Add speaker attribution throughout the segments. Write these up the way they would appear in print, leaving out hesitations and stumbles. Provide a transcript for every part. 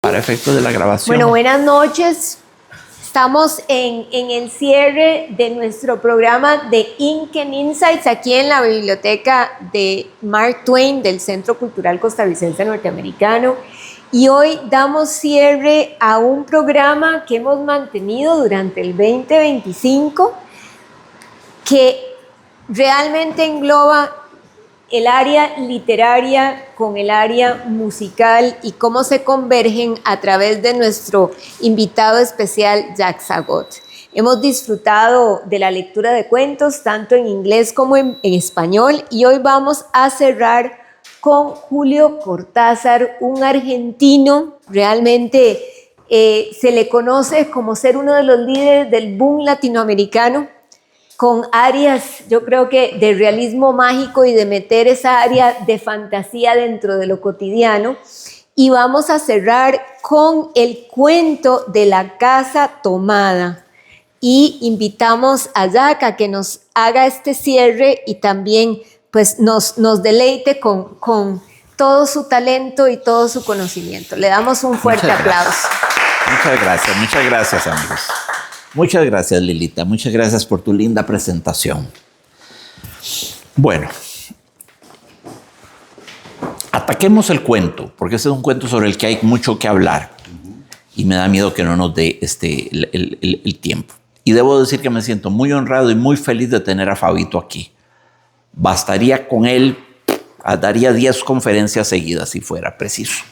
Speaker 1: para efectos de la grabación.
Speaker 2: Bueno, buenas noches. Estamos en el cierre de nuestro programa de Inken Insights aquí en la biblioteca de Mark Twain del Centro Cultural Costarricense Norteamericano. Y hoy damos cierre a un programa que hemos mantenido durante el 2025 que realmente engloba el área literaria con el área musical y cómo se convergen a través de nuestro invitado especial, Jacques Sagot. Hemos disfrutado de la lectura de cuentos, tanto en inglés como en español, y hoy vamos a cerrar con Julio Cortázar, un argentino. Realmente se le conoce como ser uno de los líderes del boom latinoamericano, con áreas, yo creo que de realismo mágico y de meter esa área de fantasía dentro de lo cotidiano. Y vamos a cerrar con el cuento de la casa tomada. Y invitamos a Jack a que nos haga este cierre y también pues nos deleite con todo su talento y todo su conocimiento. Le damos un fuerte aplauso.
Speaker 1: Muchas gracias amigos. Muchas gracias, Lilita. Muchas gracias por tu linda presentación. Bueno, ataquemos el cuento, porque este es un cuento sobre el que hay mucho que hablar y me da miedo que no nos dé el tiempo. Y debo decir que me siento muy honrado y muy feliz de tener a Fabito aquí. Bastaría con él, daría 10 conferencias seguidas si fuera preciso.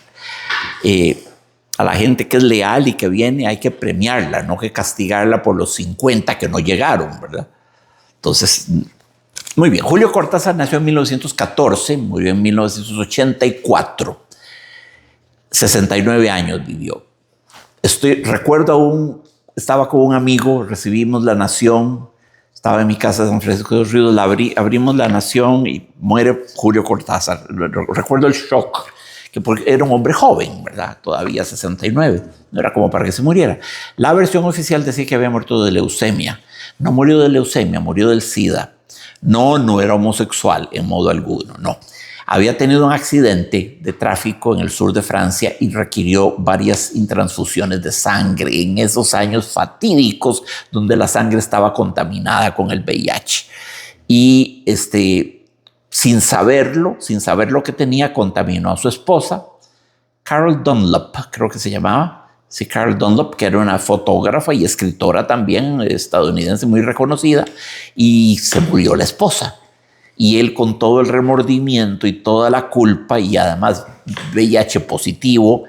Speaker 1: A la gente que es leal y que viene hay que premiarla, no que castigarla por los 50 que no llegaron, ¿verdad? Entonces, muy bien. Julio Cortázar nació en 1914, murió en 1984. 69 años vivió. Recuerdo aún, estaba con un amigo, recibimos La Nación, estaba en mi casa de San Francisco de los Ríos, abrimos La Nación y muere Julio Cortázar. Recuerdo el shock. Porque era un hombre joven, ¿verdad? Todavía 69, no era como para que se muriera. La versión oficial decía que había muerto de leucemia. No murió de leucemia, murió del SIDA. No era homosexual en modo alguno, no. Había tenido un accidente de tráfico en el sur de Francia y requirió varias intransfusiones de sangre en esos años fatídicos donde la sangre estaba contaminada con el VIH. Y sin saber lo que tenía, contaminó a su esposa, Carol Dunlop, creo que se llamaba. Sí, Carol Dunlop, que era una fotógrafa y escritora también estadounidense muy reconocida, y se murió la esposa. Y él, con todo el remordimiento y toda la culpa, y además VIH positivo,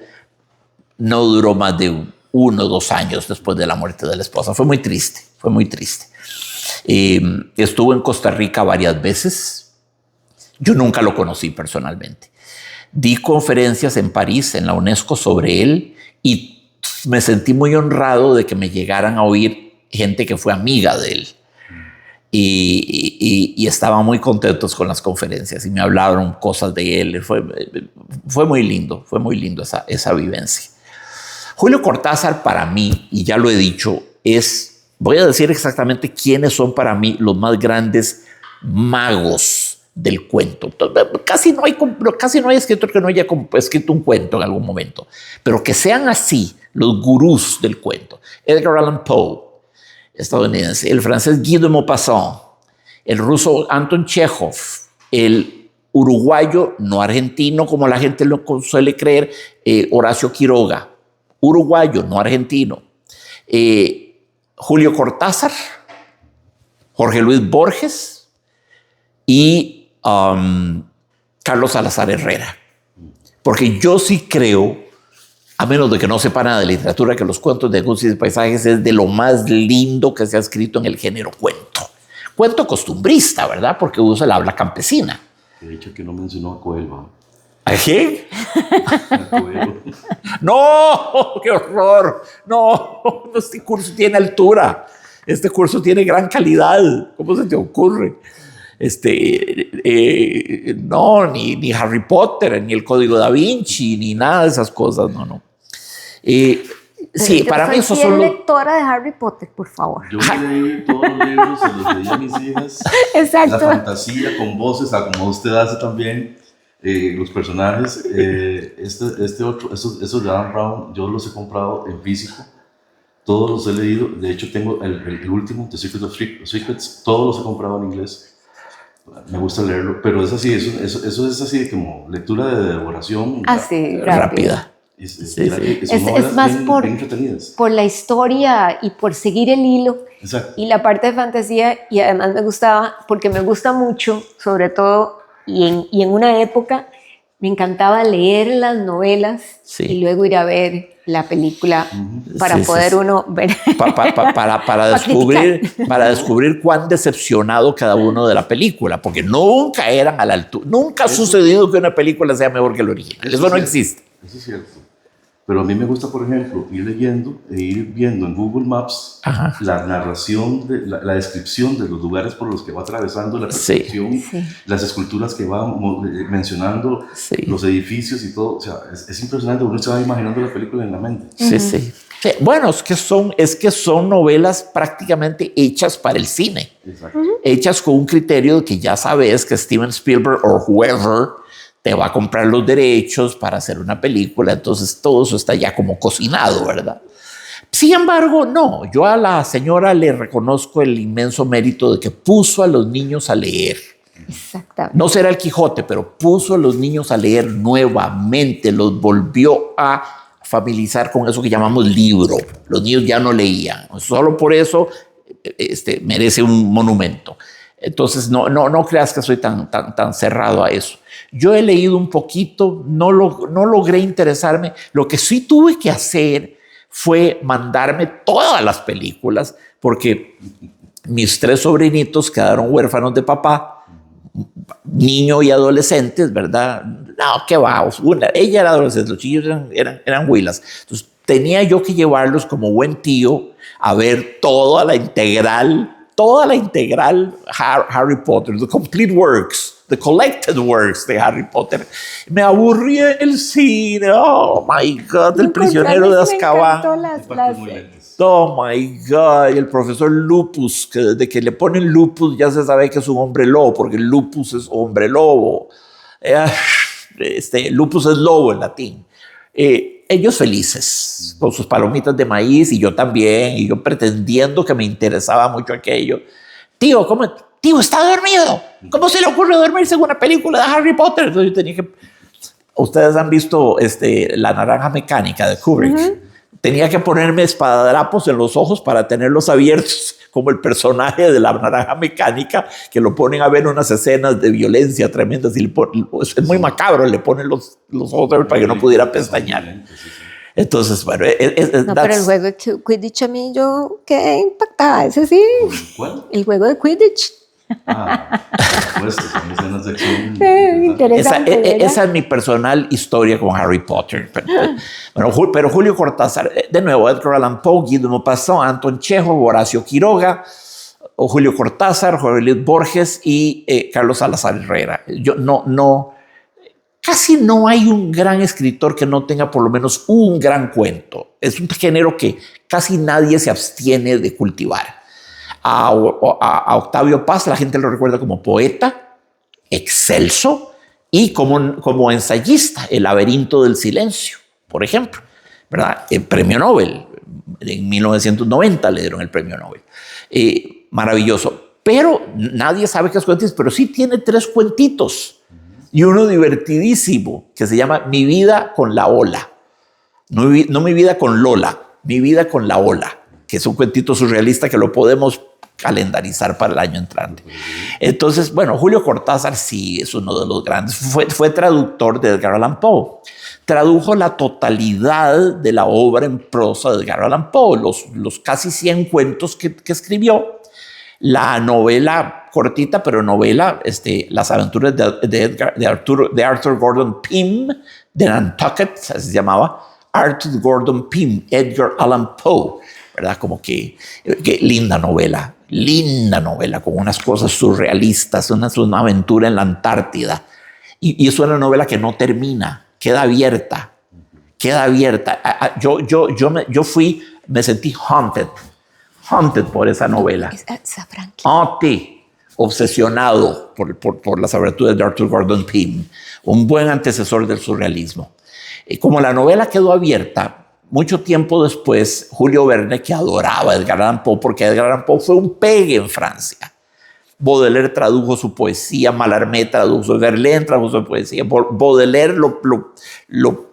Speaker 1: no duró más de 1 o 2 años después de la muerte de la esposa. Fue muy triste. Estuvo en Costa Rica varias veces. Yo nunca lo conocí personalmente. Di conferencias en París, en la UNESCO, sobre él, y me sentí muy honrado de que me llegaran a oír gente que fue amiga de él. Y estaban muy contentos con las conferencias y me hablaron cosas de él. Fue muy lindo esa vivencia. Julio Cortázar, para mí, y ya lo he dicho, voy a decir exactamente quiénes son para mí los más grandes magos del cuento. Casi no hay escritor que no haya escrito un cuento en algún momento, pero que sean así los gurús del cuento. Edgar Allan Poe, estadounidense, el francés Guy de Maupassant, el ruso Anton Chekhov, el uruguayo, no argentino como la gente lo suele creer, Horacio Quiroga, uruguayo, no argentino, Julio Cortázar, Jorge Luis Borges y Carlos Salazar Herrera. Porque yo sí creo, a menos de que no sepa nada de literatura, que los cuentos de Gussi de Paisajes es de lo más lindo que se ha escrito en el género cuento. Cuento costumbrista, ¿verdad? Porque usa el habla campesina.
Speaker 3: De hecho, que no mencionó a Coelho.
Speaker 1: ¿A quién? ¡No! ¡Qué horror! No, este curso tiene altura. Este curso tiene gran calidad. ¿Cómo se te ocurre? No, ni Harry Potter, ni el Código Da Vinci, ni nada de esas cosas, no. Sí, para mí eso
Speaker 2: soy lectora de Harry Potter, por favor.
Speaker 3: Yo leí todos los libros, se los leí a mis hijas.
Speaker 2: Exacto.
Speaker 3: La fantasía con voces, como usted hace también. Los personajes, estos de Dan Brown, yo los he comprado en físico, todos los he leído, de hecho tengo el último, The Secret of Secrets, todos los he comprado en inglés, me gusta leerlo, pero es así, eso es así como lectura de devoración.
Speaker 2: Sí,
Speaker 1: rápida.
Speaker 2: Es más bien entretenidas. Por la historia y por seguir el hilo.
Speaker 3: Exacto.
Speaker 2: Y la parte de fantasía, y además me gustaba, porque me gusta mucho, sobre todo, y en una época, me encantaba leer las novelas y luego ir a ver la película para poder uno ver.
Speaker 1: Para descubrir cuán decepcionado cada uno de la película, porque nunca eran a la altura. Nunca ha sucedido que una película sea mejor que el original. Eso no existe.
Speaker 3: Eso es cierto. Pero a mí me gusta, por ejemplo, ir leyendo e ir viendo en Google Maps la narración, la descripción de los lugares por los que va atravesando, la percepción, las esculturas que va mencionando, los edificios y todo. O sea, es impresionante, uno se va imaginando la película en la mente.
Speaker 1: Sí. Bueno, es que son novelas prácticamente hechas para el cine.
Speaker 3: Exacto.
Speaker 1: Hechas con un criterio de que ya sabes que Steven Spielberg o whoever te va a comprar los derechos para hacer una película, entonces todo eso está ya como cocinado, ¿verdad? Sin embargo, no, yo a la señora le reconozco el inmenso mérito de que puso a los niños a leer.
Speaker 2: Exactamente.
Speaker 1: No será el Quijote, pero puso a los niños a leer nuevamente, los volvió a familiarizar con eso que llamamos libro. Los niños ya no leían, solo por eso merece un monumento. Entonces, no creas que soy tan cerrado a eso. Yo he leído un poquito, no logré interesarme. Lo que sí tuve que hacer fue mandarme todas las películas, porque mis 3 sobrinitos quedaron huérfanos de papá, niños y adolescentes, ¿verdad? No, qué va. Ella era adolescente, los chillos eran huilas. Entonces, tenía yo que llevarlos como buen tío a ver toda la integral Harry Potter, The Complete Works, The Collected Works de Harry Potter. Me aburrí en el cine. Oh my God, El prisionero de Azkaban. Oh my God, y el profesor Lupus, que desde que le ponen Lupus ya se sabe que es un hombre lobo, porque Lupus es hombre lobo. Lupus es lobo en latín. Ellos felices con sus palomitas de maíz y yo también, y yo pretendiendo que me interesaba mucho aquello. Tío, está dormido. ¿Cómo se le ocurre dormirse en una película de Harry Potter? Entonces yo tenía que... Ustedes han visto La naranja mecánica de Kubrick. Tenía que ponerme espadadrapos en los ojos para tenerlos abiertos, como el personaje de la naranja mecánica, que lo ponen a ver unas escenas de violencia tremendas y es muy macabro, le ponen los ojos para que no pudiera pestañear. Entonces, bueno,
Speaker 2: pero el juego de Quidditch a mí yo quedé impactada, ese sí.
Speaker 3: ¿Cuál?
Speaker 2: El juego de Quidditch.
Speaker 3: Pues son escenas de acción
Speaker 2: interesante.
Speaker 1: Esa es mi personal historia con Harry Potter. Pero Julio Cortázar, de nuevo, Edgar Allan Poe, Guy de Maupassant, Anton Chekhov, Horacio Quiroga, Julio Cortázar, Jorge Luis Borges y Carlos Salazar Herrera. Casi no hay un gran escritor que no tenga por lo menos un gran cuento. Es un género que casi nadie se abstiene de cultivar. A Octavio Paz la gente lo recuerda como poeta, excelso, y como ensayista, El laberinto del silencio, por ejemplo, ¿verdad? El premio Nobel, en 1990 le dieron el premio Nobel. Maravilloso, pero nadie sabe qué es cuentos, pero sí tiene 3 cuentitos y uno divertidísimo que se llama Mi vida con la ola. No mi vida con Lola, Mi vida con la ola, que es un cuentito surrealista que lo podemos calendarizar para el año entrante. Entonces, bueno, Julio Cortázar sí es uno de los grandes. Fue traductor de Edgar Allan Poe. Tradujo la totalidad de la obra en prosa de Edgar Allan Poe, los casi 100 cuentos que escribió. La novela cortita, pero novela, Las aventuras de Arthur Gordon Pym, de Nantucket, se llamaba Arthur Gordon Pym, Edgar Allan Poe, ¿verdad? Como que linda novela, con unas cosas surrealistas, una aventura en la Antártida. Y es una novela que no termina, queda abierta. Yo me sentí haunted por esa novela.
Speaker 2: Esa Franklin.
Speaker 1: obsesionado por las aberturas de Arthur Gordon Pym, un buen antecesor del surrealismo. Como la novela quedó abierta, mucho tiempo después, Julio Verne, que adoraba a Edgar Allan Poe, porque Edgar Allan Poe fue un pegue en Francia. Baudelaire tradujo su poesía, Mallarmé tradujo, Verlaine tradujo su poesía, Baudelaire lo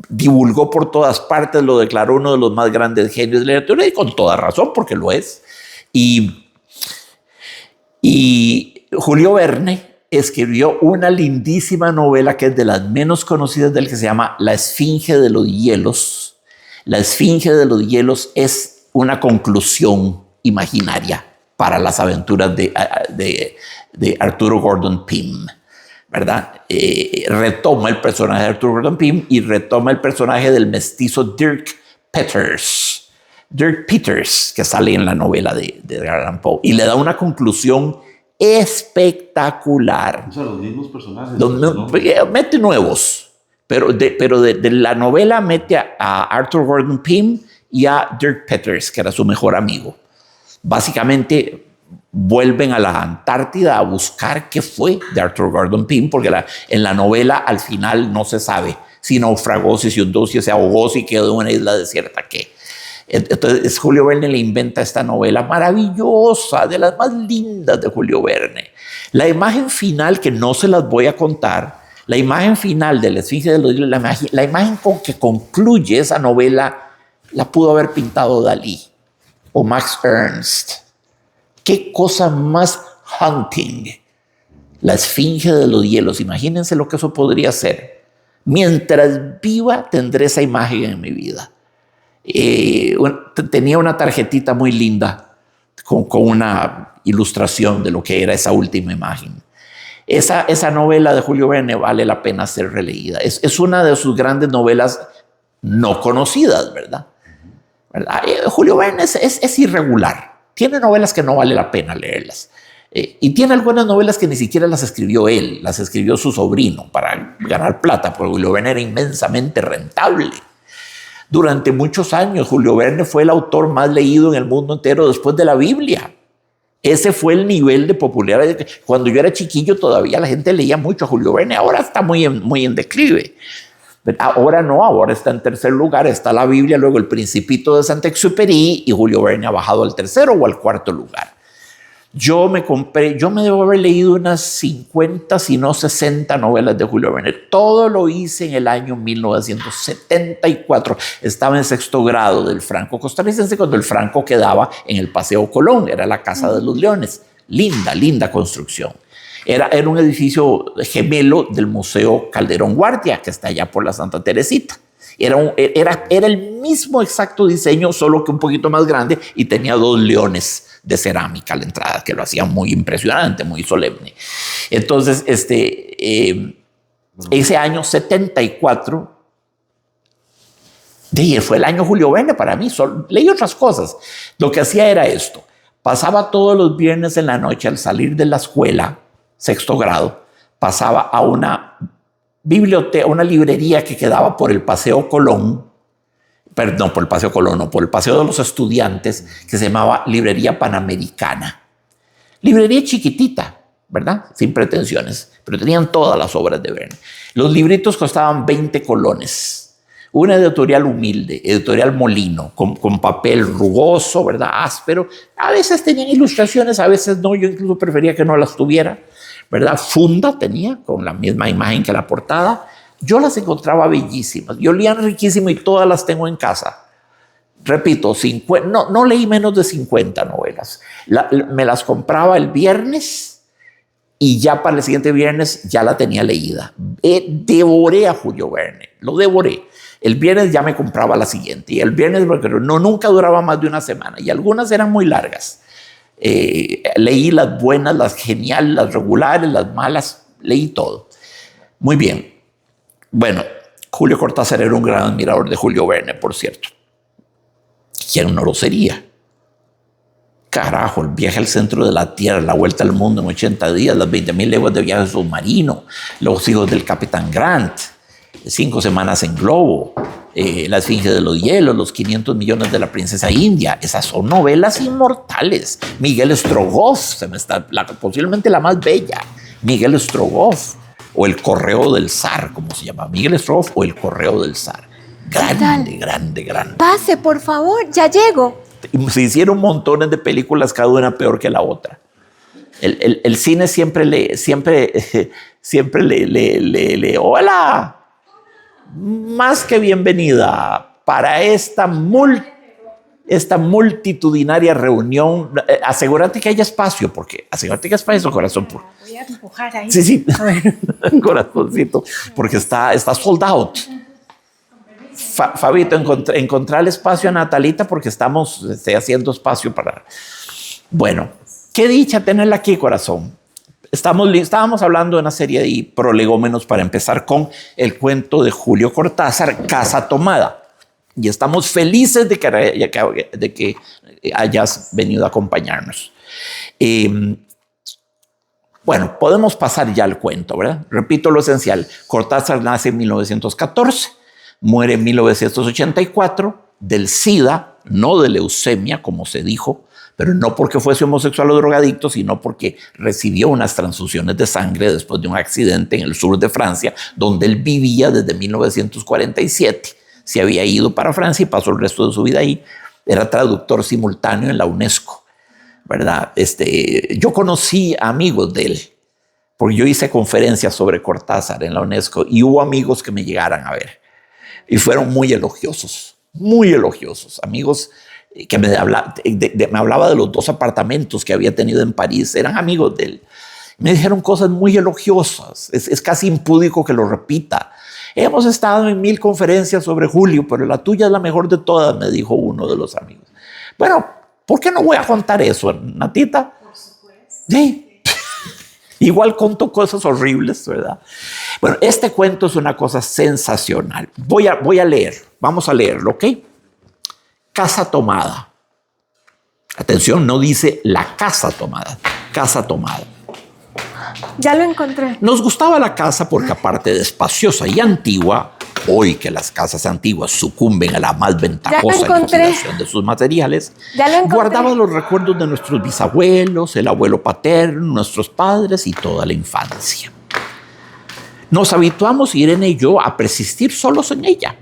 Speaker 1: divulgó por todas partes, lo declaró uno de los más grandes genios de la literatura, y con toda razón, porque lo es. Y Julio Verne escribió una lindísima novela que es de las menos conocidas del que se llama La Esfinge de los Hielos. La Esfinge de los Hielos es una conclusión imaginaria para las aventuras de Arturo Gordon Pym, ¿verdad? Retoma el personaje de Arturo Gordon Pym y retoma el personaje del mestizo Dirk Peters, que sale en la novela de Edgar Allan Poe, y le da una conclusión espectacular.
Speaker 3: O sea, los mismos personajes.
Speaker 1: Mete nuevos, pero de la novela mete a Arthur Gordon Pym y a Dirk Peters, que era su mejor amigo. Básicamente vuelven a la Antártida a buscar qué fue de Arthur Gordon Pym, porque en la novela al final no se sabe si naufragó, si se hundó, si se ahogó, si quedó en una isla desierta, qué. Entonces Julio Verne le inventa esta novela maravillosa, de las más lindas de Julio Verne. La imagen final, que no se las voy a contar, la imagen final de La Esfinge de los Hielos, la imagen con que concluye esa novela, la pudo haber pintado Dalí o Max Ernst. Qué cosa más haunting. La Esfinge de los Hielos, imagínense lo que eso podría ser. Mientras viva tendré esa imagen en mi vida. Tenía una tarjetita muy linda con una ilustración de lo que era esa última imagen. Esa novela de Julio Verne vale la pena ser releída. Es una de sus grandes novelas no conocidas, ¿verdad? Julio Verne es irregular. Tiene novelas que no vale la pena leerlas. Y tiene algunas novelas que ni siquiera las escribió él, las escribió su sobrino para ganar plata, porque Julio Verne era inmensamente rentable. Durante muchos años, Julio Verne fue el autor más leído en el mundo entero después de la Biblia. Ese fue el nivel de popularidad. Cuando yo era chiquillo todavía la gente leía mucho a Julio Verne. Ahora está muy en declive. Ahora no, ahora está en tercer lugar. Está la Biblia, luego El Principito de Saint-Exupéry, y Julio Verne ha bajado al tercero o al cuarto lugar. Yo me debo haber leído unas 50, si no 60 novelas de Julio Verne. Todo lo hice en el año 1974. Estaba en sexto grado del Franco costarricense cuando el Franco quedaba en el Paseo Colón. Era la Casa de los Leones. Linda construcción. Era un edificio gemelo del Museo Calderón Guardia, que está allá por la Santa Teresita. Era el mismo exacto diseño, solo que un poquito más grande, y tenía 2 leones de cerámica a la entrada, que lo hacía muy impresionante, muy solemne. Entonces, ese año 74, fue el año Julio Verne para mí. Leí otras cosas. Lo que hacía era esto. Pasaba todos los viernes en la noche, al salir de la escuela, sexto grado, pasaba a una biblioteca, una librería que quedaba por el Paseo Colón, perdón, por el Paseo Colón, no, por el Paseo de los Estudiantes, que se llamaba Librería Panamericana. Librería chiquitita, ¿verdad? Sin pretensiones, pero tenían todas las obras de Verne. Los libritos costaban 20 colones. Una editorial humilde, editorial Molino, con papel rugoso, ¿verdad? Áspero. A veces tenían ilustraciones, a veces no. Yo incluso prefería que no las tuviera, ¿verdad? Funda tenía, con la misma imagen que la portada. Yo las encontraba bellísimas, y olían riquísimo, y todas las tengo en casa. Repito, no leí menos de 50 novelas. Me las compraba el viernes y ya para el siguiente viernes ya la tenía leída. Devoré a Julio Verne, lo devoré. El viernes ya me compraba la siguiente, y el viernes, porque nunca duraba más de una semana, y algunas eran muy largas. Leí las buenas, las geniales, las regulares, las malas, leí todo. Muy bien. Bueno, Julio Cortázar era un gran admirador de Julio Verne, por cierto. ¿Quién no lo sería? Carajo, el viaje al centro de la Tierra, la vuelta al mundo en 80 días, las 20.000 leguas de viaje submarino, Los hijos del Capitán Grant, 5 semanas en globo, La Esfinge de los Hielos, Los 500 millones de la princesa India. Esas son novelas inmortales. Miguel Strogoff, posiblemente la más bella. Miguel Strogoff, o El Correo del Zar, como se llama. Miguel Strogoff o El Correo del Zar. Grande, grande, grande.
Speaker 2: Pase, por favor, ya llego.
Speaker 1: Se hicieron montones de películas, cada una peor que la otra. El cine siempre le hola, más que bienvenida para esta multitudinaria reunión. Asegúrate que haya espacio, asegúrate que haya espacio, corazón.
Speaker 4: Voy a empujar ahí.
Speaker 1: Sí. Corazoncito, porque está sold out. Fabito, encontrar el espacio a Natalita porque estamos haciendo espacio Bueno, qué dicha tenerla aquí, corazón. Estábamos hablando de una serie de prolegómenos para empezar con el cuento de Julio Cortázar, Casa Tomada. Y estamos felices de que hayas venido a acompañarnos. Bueno, podemos pasar ya al cuento, ¿verdad? Repito lo esencial. Cortázar nace en 1914, muere en 1984 del SIDA, no de leucemia, como se dijo, pero no porque fuese homosexual o drogadicto, sino porque recibió unas transfusiones de sangre después de un accidente en el sur de Francia, donde él vivía desde 1947. Se había ido para Francia y pasó el resto de su vida ahí. Era traductor simultáneo en la UNESCO, ¿verdad? Yo conocí a amigos de él, porque yo hice conferencias sobre Cortázar en la UNESCO y hubo amigos que me llegaran a ver y fueron muy elogiosos, amigos que me hablaba de los 2 apartamentos que había tenido en París, eran amigos de él. Me dijeron cosas muy elogiosas, es casi impúdico que lo repita. Hemos estado en 1000 conferencias sobre Julio, pero la tuya es la mejor de todas, me dijo uno de los amigos. Bueno, ¿por qué no voy a contar eso, Natita?
Speaker 4: Por supuesto.
Speaker 1: Sí. Igual contó cosas horribles, ¿verdad? Bueno, este cuento es una cosa sensacional. Voy a leer, vamos a leerlo, ¿ok? Casa Tomada. Atención, no dice la casa tomada, Casa Tomada.
Speaker 2: Ya lo encontré.
Speaker 1: Nos gustaba la casa porque, aparte de espaciosa y antigua, hoy que las casas antiguas sucumben a la más ventajosa utilización de sus materiales, guardaba los recuerdos de nuestros bisabuelos, el abuelo paterno, nuestros padres y toda la infancia. Nos habituamos, Irene y yo, a persistir solos en ella.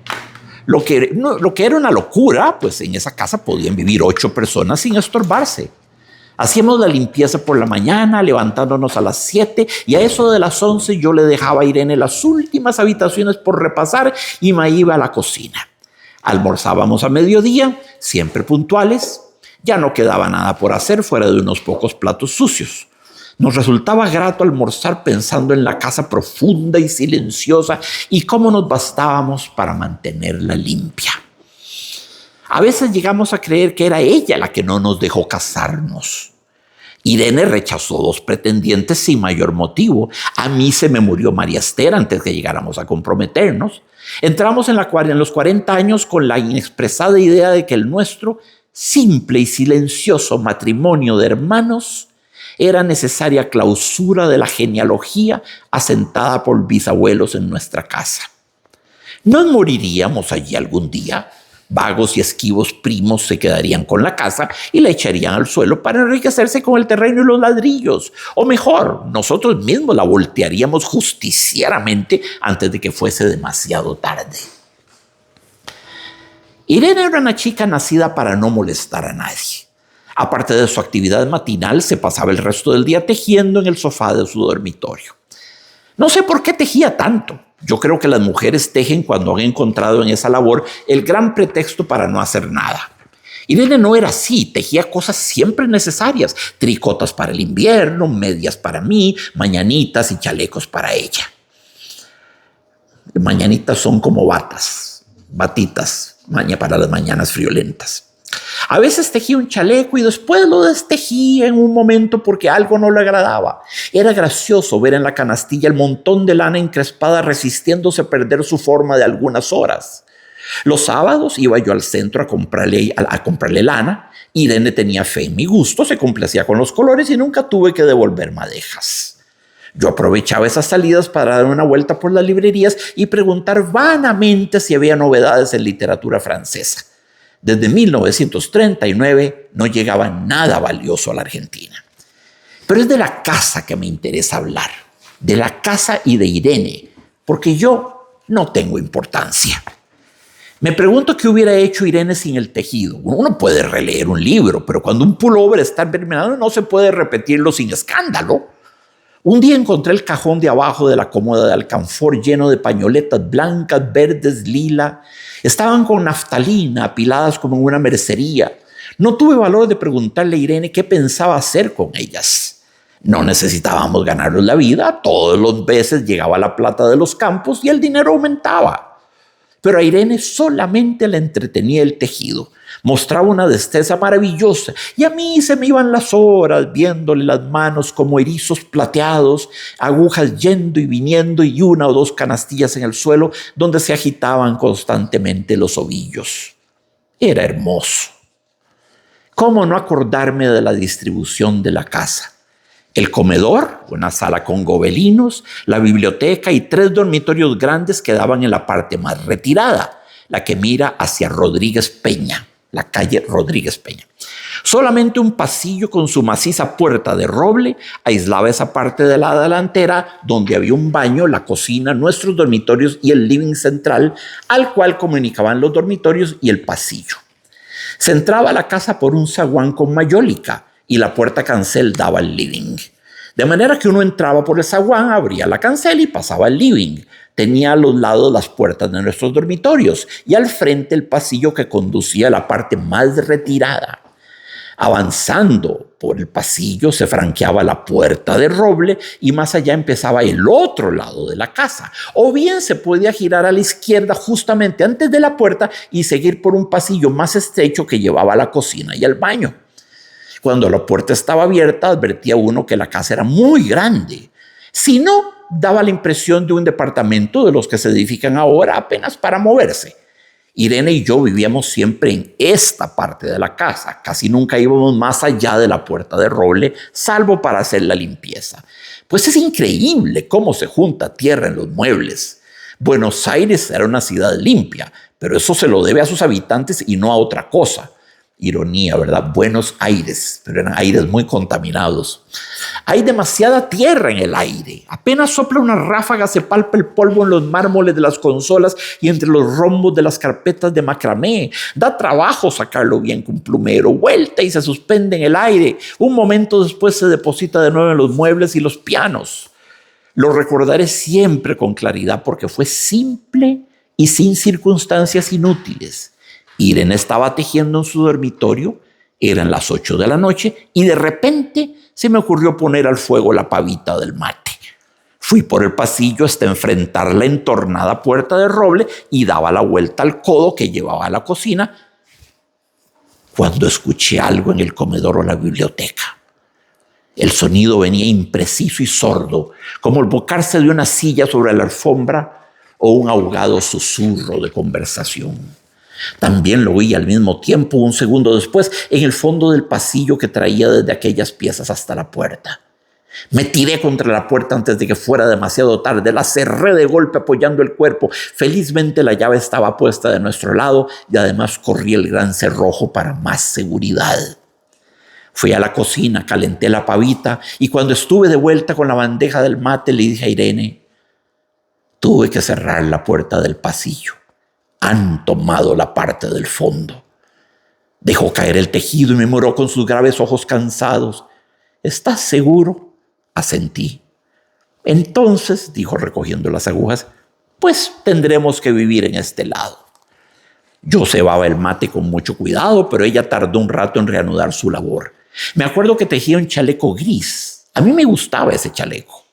Speaker 1: Lo que era una locura, pues en esa casa podían vivir 8 personas sin estorbarse. Hacíamos la limpieza por la mañana, levantándonos a las 7, y a eso de las 11 yo le dejaba a Irene las últimas habitaciones por repasar y me iba a la cocina. Almorzábamos a mediodía, siempre puntuales. Ya no quedaba nada por hacer fuera de unos pocos platos sucios. Nos resultaba grato almorzar pensando en la casa profunda y silenciosa y cómo nos bastábamos para mantenerla limpia. A veces llegamos a creer que era ella la que no nos dejó casarnos. Irene rechazó 2 pretendientes sin mayor motivo. A mí se me murió María Esther antes que llegáramos a comprometernos. Entramos en los 40 años con la inexpresada idea de que el nuestro simple y silencioso matrimonio de hermanos era necesaria clausura de la genealogía asentada por bisabuelos en nuestra casa. ¿Nos moriríamos allí algún día? Vagos y esquivos primos se quedarían con la casa y la echarían al suelo para enriquecerse con el terreno y los ladrillos. O mejor, nosotros mismos la voltearíamos justicieramente antes de que fuese demasiado tarde. Irene era una chica nacida para no molestar a nadie. Aparte de su actividad matinal, se pasaba el resto del día tejiendo en el sofá de su dormitorio. No sé por qué tejía tanto. Yo creo que las mujeres tejen cuando han encontrado en esa labor el gran pretexto para no hacer nada. Irene no era así, tejía cosas siempre necesarias, tricotas para el invierno, medias para mí, mañanitas y chalecos para ella. Mañanitas son como batitas para las mañanas friolentas. A veces tejía un chaleco y después lo destejía en un momento porque algo no le agradaba. Era gracioso ver en la canastilla el montón de lana encrespada resistiéndose a perder su forma de algunas horas. Los sábados iba yo al centro a comprarle lana. Irene tenía fe en mi gusto, se complacía con los colores y nunca tuve que devolver madejas. Yo aprovechaba esas salidas para dar una vuelta por las librerías y preguntar vanamente si había novedades en literatura francesa. Desde 1939 no llegaba nada valioso a la Argentina. Pero es de la casa que me interesa hablar, de la casa y de Irene, porque yo no tengo importancia. Me pregunto qué hubiera hecho Irene sin el tejido. Uno puede releer un libro, pero cuando un pullover está terminado no se puede repetirlo sin escándalo. Un día encontré el cajón de abajo de la cómoda de alcanfor lleno de pañoletas blancas, verdes, lila. Estaban con naftalina, apiladas como en una mercería. No tuve valor de preguntarle a Irene qué pensaba hacer con ellas. No necesitábamos ganarnos la vida. Todos los meses llegaba la plata de los campos y el dinero aumentaba. Pero a Irene solamente le entretenía el tejido. Mostraba una destreza maravillosa y a mí se me iban las horas viéndole las manos como erizos plateados, agujas yendo y viniendo y una o dos canastillas en el suelo donde se agitaban constantemente los ovillos. Era hermoso. ¿Cómo no acordarme de la distribución de la casa? El comedor, una sala con gobelinos, la biblioteca y 3 dormitorios grandes quedaban en la parte más retirada, la que mira hacia Rodríguez Peña, la calle Rodríguez Peña. Solamente un pasillo con su maciza puerta de roble aislaba esa parte de la delantera donde había un baño, la cocina, nuestros dormitorios y el living central, al cual comunicaban los dormitorios y el pasillo. Se entraba a la casa por un zaguán con mayólica y la puerta cancel daba al living. De manera que uno entraba por el zaguán, abría la cancel y pasaba al living. Tenía a los lados las puertas de nuestros dormitorios y al frente el pasillo que conducía a la parte más retirada. Avanzando por el pasillo se franqueaba la puerta de roble y más allá empezaba el otro lado de la casa. O bien se podía girar a la izquierda justamente antes de la puerta y seguir por un pasillo más estrecho que llevaba a la cocina y al baño. Cuando la puerta estaba abierta, advertía uno que la casa era muy grande. Si no, daba la impresión de un departamento de los que se edifican ahora apenas para moverse. Irene y yo vivíamos siempre en esta parte de la casa. Casi nunca íbamos más allá de la puerta de roble, salvo para hacer la limpieza. Pues es increíble cómo se junta tierra en los muebles. Buenos Aires era una ciudad limpia, pero eso se lo debe a sus habitantes y no a otra cosa. Ironía, ¿verdad? Buenos Aires, pero eran aires muy contaminados. Hay demasiada tierra en el aire. Apenas sopla una ráfaga, se palpa el polvo en los mármoles de las consolas y entre los rombos de las carpetas de macramé. Da trabajo sacarlo bien con plumero. Vuelta y se suspende en el aire. Un momento después se deposita de nuevo en los muebles y los pianos. Lo recordaré siempre con claridad porque fue simple y sin circunstancias inútiles. Irene estaba tejiendo en su dormitorio, eran las 8 de la noche y de repente se me ocurrió poner al fuego la pavita del mate. Fui por el pasillo hasta enfrentar la entornada puerta de roble y daba la vuelta al codo que llevaba a la cocina cuando escuché algo en el comedor o la biblioteca. El sonido venía impreciso y sordo, como el bocarse de una silla sobre la alfombra o un ahogado susurro de conversación. También lo oí al mismo tiempo, un segundo después, en el fondo del pasillo que traía desde aquellas piezas hasta la puerta. Me tiré contra la puerta antes de que fuera demasiado tarde. La cerré de golpe apoyando el cuerpo. Felizmente la llave estaba puesta de nuestro lado y además corrí el gran cerrojo para más seguridad. Fui a la cocina, calenté la pavita y cuando estuve de vuelta con la bandeja del mate le dije a Irene, tuve que cerrar la puerta del pasillo. Han tomado la parte del fondo. Dejó caer el tejido y me miró con sus graves ojos cansados. ¿Estás seguro? Asentí. Entonces, dijo recogiendo las agujas, pues tendremos que vivir en este lado. Yo cebaba el mate con mucho cuidado, pero ella tardó un rato en reanudar su labor. Me acuerdo que tejía un chaleco gris. A mí me gustaba ese chaleco.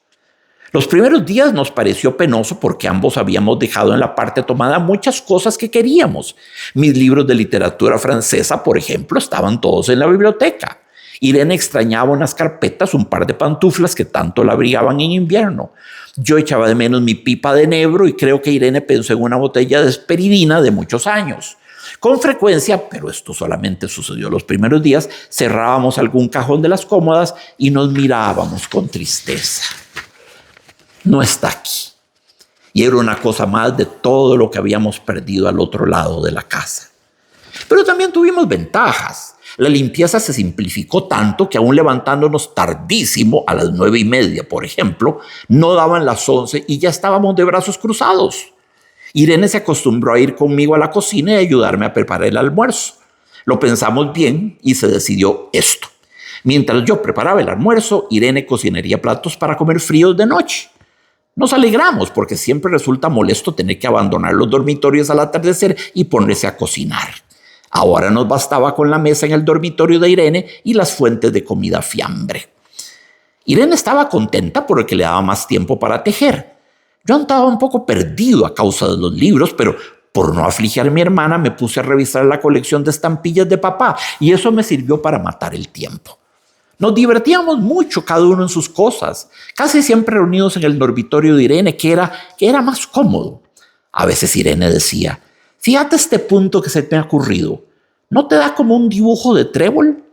Speaker 1: Los primeros días nos pareció penoso porque ambos habíamos dejado en la parte tomada muchas cosas que queríamos. Mis libros de literatura francesa, por ejemplo, estaban todos en la biblioteca. Irene extrañaba unas carpetas, un par de pantuflas que tanto la abrigaban en invierno. Yo echaba de menos mi pipa de enebro y creo que Irene pensó en una botella de esperidina de muchos años. Con frecuencia, pero esto solamente sucedió los primeros días, cerrábamos algún cajón de las cómodas y nos mirábamos con tristeza. no está aquí. Y era una cosa más de todo lo que habíamos perdido al otro lado de la casa. Pero también tuvimos ventajas. La limpieza se simplificó tanto que aún levantándonos tardísimo, a las 9:30, por ejemplo, no daban las 11 y ya estábamos de brazos cruzados. Irene se acostumbró a ir conmigo a la cocina y ayudarme a preparar el almuerzo. Lo pensamos bien y se decidió esto. Mientras yo preparaba el almuerzo, Irene cocinaría platos para comer fríos de noche. Nos alegramos porque siempre resulta molesto tener que abandonar los dormitorios al atardecer y ponerse a cocinar. Ahora nos bastaba con la mesa en el dormitorio de Irene y las fuentes de comida fiambre. Irene estaba contenta porque le daba más tiempo para tejer. Yo andaba un poco perdido a causa de los libros, pero por no afligir a mi hermana me puse a revisar la colección de estampillas de papá y eso me sirvió para matar el tiempo. Nos divertíamos mucho cada uno en sus cosas, casi siempre reunidos en el dormitorio de Irene, que era más cómodo. A veces Irene decía: fíjate este punto que se te ha ocurrido, ¿no te da como un dibujo de trébol?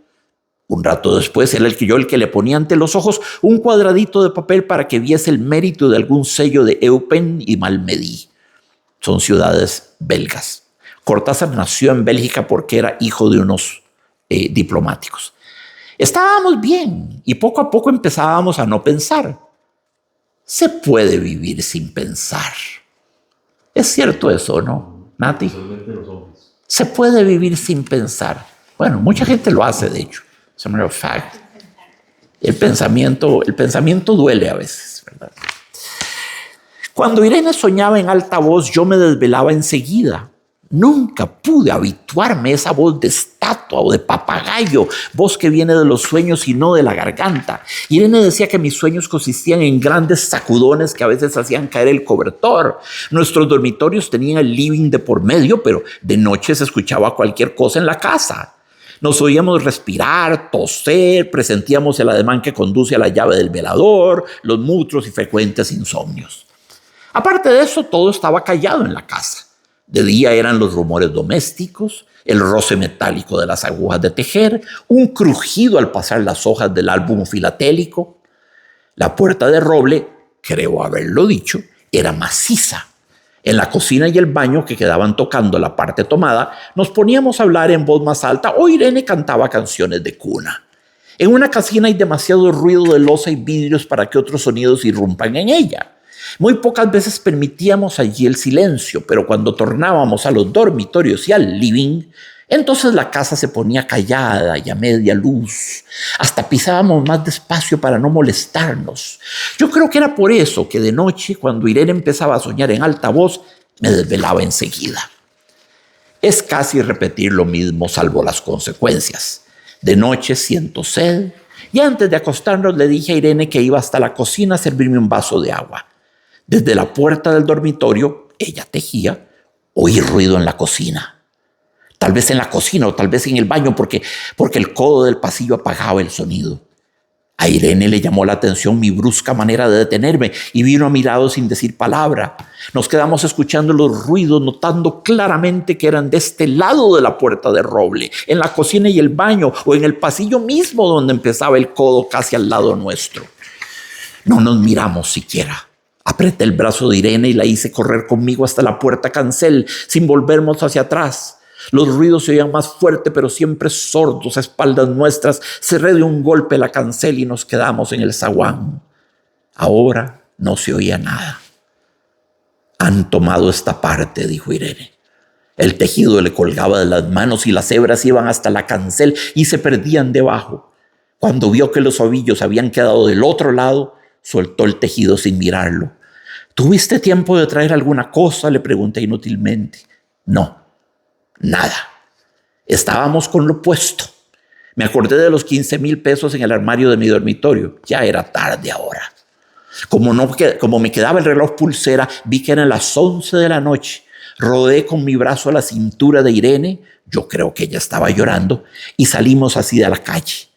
Speaker 1: Un rato después era yo el que le ponía ante los ojos un cuadradito de papel para que viese el mérito de algún sello de Eupen y Malmedy. Son ciudades belgas. Cortázar nació en Bélgica porque era hijo de unos diplomáticos. Estábamos bien y poco a poco empezábamos a no pensar. Se puede vivir sin pensar. ¿Es cierto eso, no, Nati? Se puede vivir sin pensar. Bueno, mucha gente lo hace, de hecho. As a matter of fact. El pensamiento duele a veces, ¿verdad? Cuando Irene soñaba en alta voz, yo me desvelaba enseguida. Nunca pude habituarme a esa voz de estatua o de papagayo, voz que viene de los sueños y no de la garganta. Irene decía que mis sueños consistían en grandes sacudones que a veces hacían caer el cobertor. Nuestros dormitorios tenían el living de por medio, pero de noche se escuchaba cualquier cosa en la casa. Nos oíamos respirar, toser, presentíamos el ademán que conduce a la llave del velador, los mutros y frecuentes insomnios. Aparte de eso, todo estaba callado en la casa. De día eran los rumores domésticos, el roce metálico de las agujas de tejer, un crujido al pasar las hojas del álbum filatélico. La puerta de roble, creo haberlo dicho, era maciza. En la cocina y el baño, que quedaban tocando la parte tomada, nos poníamos a hablar en voz más alta o Irene cantaba canciones de cuna. En una cocina hay demasiado ruido de loza y vidrios para que otros sonidos irrumpan en ella. Muy pocas veces permitíamos allí el silencio, pero cuando tornábamos a los dormitorios y al living, entonces la casa se ponía callada y a media luz. Hasta pisábamos más despacio para no molestarnos. Yo creo que era por eso que de noche, cuando Irene empezaba a soñar en alta voz, me desvelaba enseguida. Es casi repetir lo mismo, salvo las consecuencias. De noche siento sed y antes de acostarnos le dije a Irene que iba hasta la cocina a servirme un vaso de agua. Desde la puerta del dormitorio, ella tejía, oí ruido en la cocina. Tal vez en la cocina o tal vez en el baño porque el codo del pasillo apagaba el sonido. A Irene le llamó la atención mi brusca manera de detenerme y vino a mi lado sin decir palabra. Nos quedamos escuchando los ruidos, notando claramente que eran de este lado de la puerta de roble, en la cocina y el baño o en el pasillo mismo donde empezaba el codo casi al lado nuestro. No nos miramos siquiera. Apreté el brazo de Irene y la hice correr conmigo hasta la puerta cancel, sin volvernos hacia atrás. Los ruidos se oían más fuerte, pero siempre sordos a espaldas nuestras. Cerré de un golpe la cancel y nos quedamos en el zaguán. Ahora no se oía nada. Han tomado esta parte, dijo Irene. El tejido le colgaba de las manos y las hebras iban hasta la cancel y se perdían debajo. Cuando vio que los ovillos habían quedado del otro lado, soltó el tejido sin mirarlo. ¿Tuviste tiempo de traer alguna cosa?, le pregunté inútilmente. No, nada. Estábamos con lo puesto. Me acordé de los 15,000 pesos en el armario de mi dormitorio. Ya era tarde ahora. Como me quedaba el reloj pulsera, vi que eran las 11 de la noche. Rodé con mi brazo a la cintura de Irene, yo creo que ella estaba llorando, y salimos así de la calle.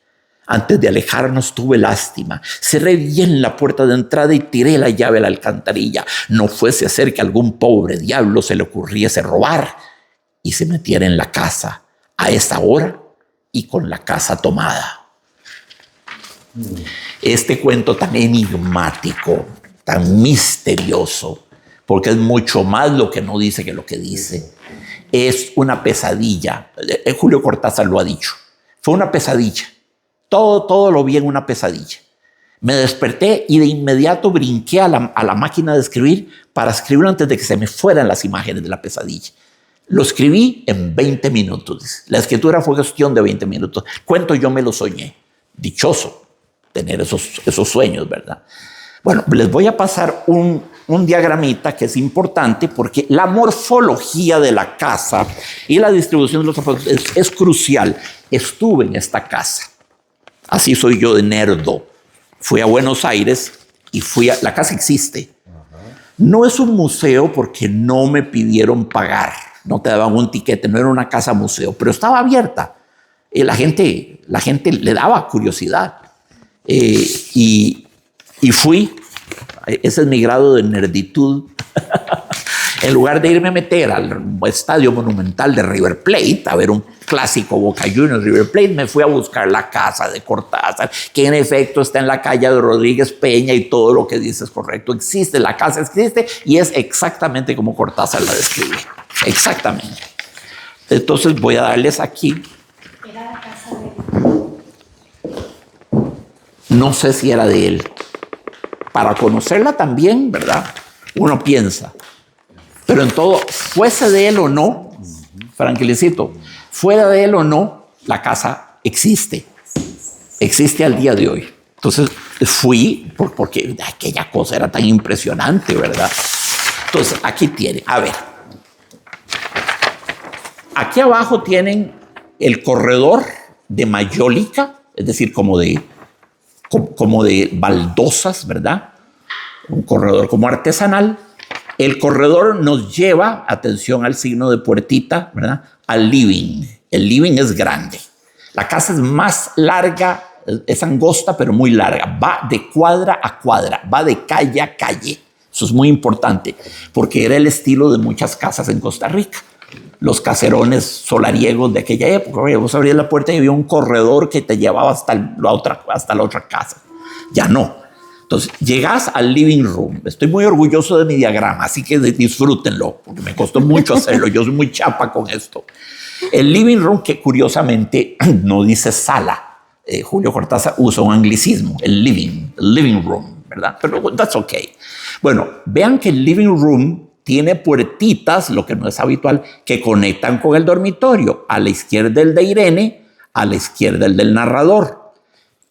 Speaker 1: Antes de alejarnos tuve lástima. Cerré bien la puerta de entrada y tiré la llave a la alcantarilla. No fuese a ser que algún pobre diablo se le ocurriese robar y se metiera en la casa a esa hora y con la casa tomada. Este cuento tan enigmático tan misterioso, porque es mucho más lo que no dice que lo que dice. Es una pesadilla. Julio Cortázar lo ha dicho. Fue una pesadilla. Todo lo vi en una pesadilla. Me desperté y de inmediato brinqué a la máquina de escribir para escribirlo antes de que se me fueran las imágenes de la pesadilla. Lo escribí en 20 minutos. La escritura fue cuestión de 20 minutos. Cuento yo me lo soñé. Dichoso tener esos sueños, ¿verdad? Bueno, les voy a pasar un diagramita que es importante porque la morfología de la casa y la distribución de los objetos es crucial. Estuve en esta casa. Así soy yo de nerdo. Fui a Buenos Aires y la casa existe. No es un museo porque no me pidieron pagar. No te daban un tiquete, no era una casa museo, pero estaba abierta. La gente le daba curiosidad. Y fui. Ese es mi grado de nerditud. En lugar de irme a meter al estadio monumental de River Plate a ver un clásico Boca Juniors River Plate, me fui a buscar la casa de Cortázar, que en efecto está en la calle de Rodríguez Peña y todo lo que dice es correcto. Existe, la casa existe y es exactamente como Cortázar la describe. Exactamente. Entonces voy a darles aquí.
Speaker 4: Era la casa de...
Speaker 1: No sé si era de él. Para conocerla también, ¿verdad? Uno piensa. Pero en todo, fuese de él o no, Franquilicito, fuera de él o no, la casa existe. Existe al día de hoy. Entonces fui porque aquella cosa era tan impresionante, ¿verdad? Entonces aquí tienen, a ver. Aquí abajo tienen el corredor de mayólica, es decir, como de baldosas, ¿verdad? Un corredor como artesanal. El corredor nos lleva, atención al signo de puertita, ¿verdad? Al living. El living es grande. La casa es más larga, es angosta, pero muy larga. Va de cuadra a cuadra, va de calle a calle. Eso es muy importante, porque era el estilo de muchas casas en Costa Rica. Los caserones solariegos de aquella época. Vos abrías la puerta y había un corredor que te llevaba hasta la otra casa. Ya no. Entonces, llegas al living room. Estoy muy orgulloso de mi diagrama, así que disfrútenlo, porque me costó mucho hacerlo. Yo soy muy chapa con esto. El living room, que curiosamente no dice sala. Julio Cortázar usa un anglicismo, el living room, ¿verdad? Pero that's okay. Bueno, vean que el living room tiene puertitas, lo que no es habitual, que conectan con el dormitorio. A la izquierda el de Irene, a la izquierda el del narrador.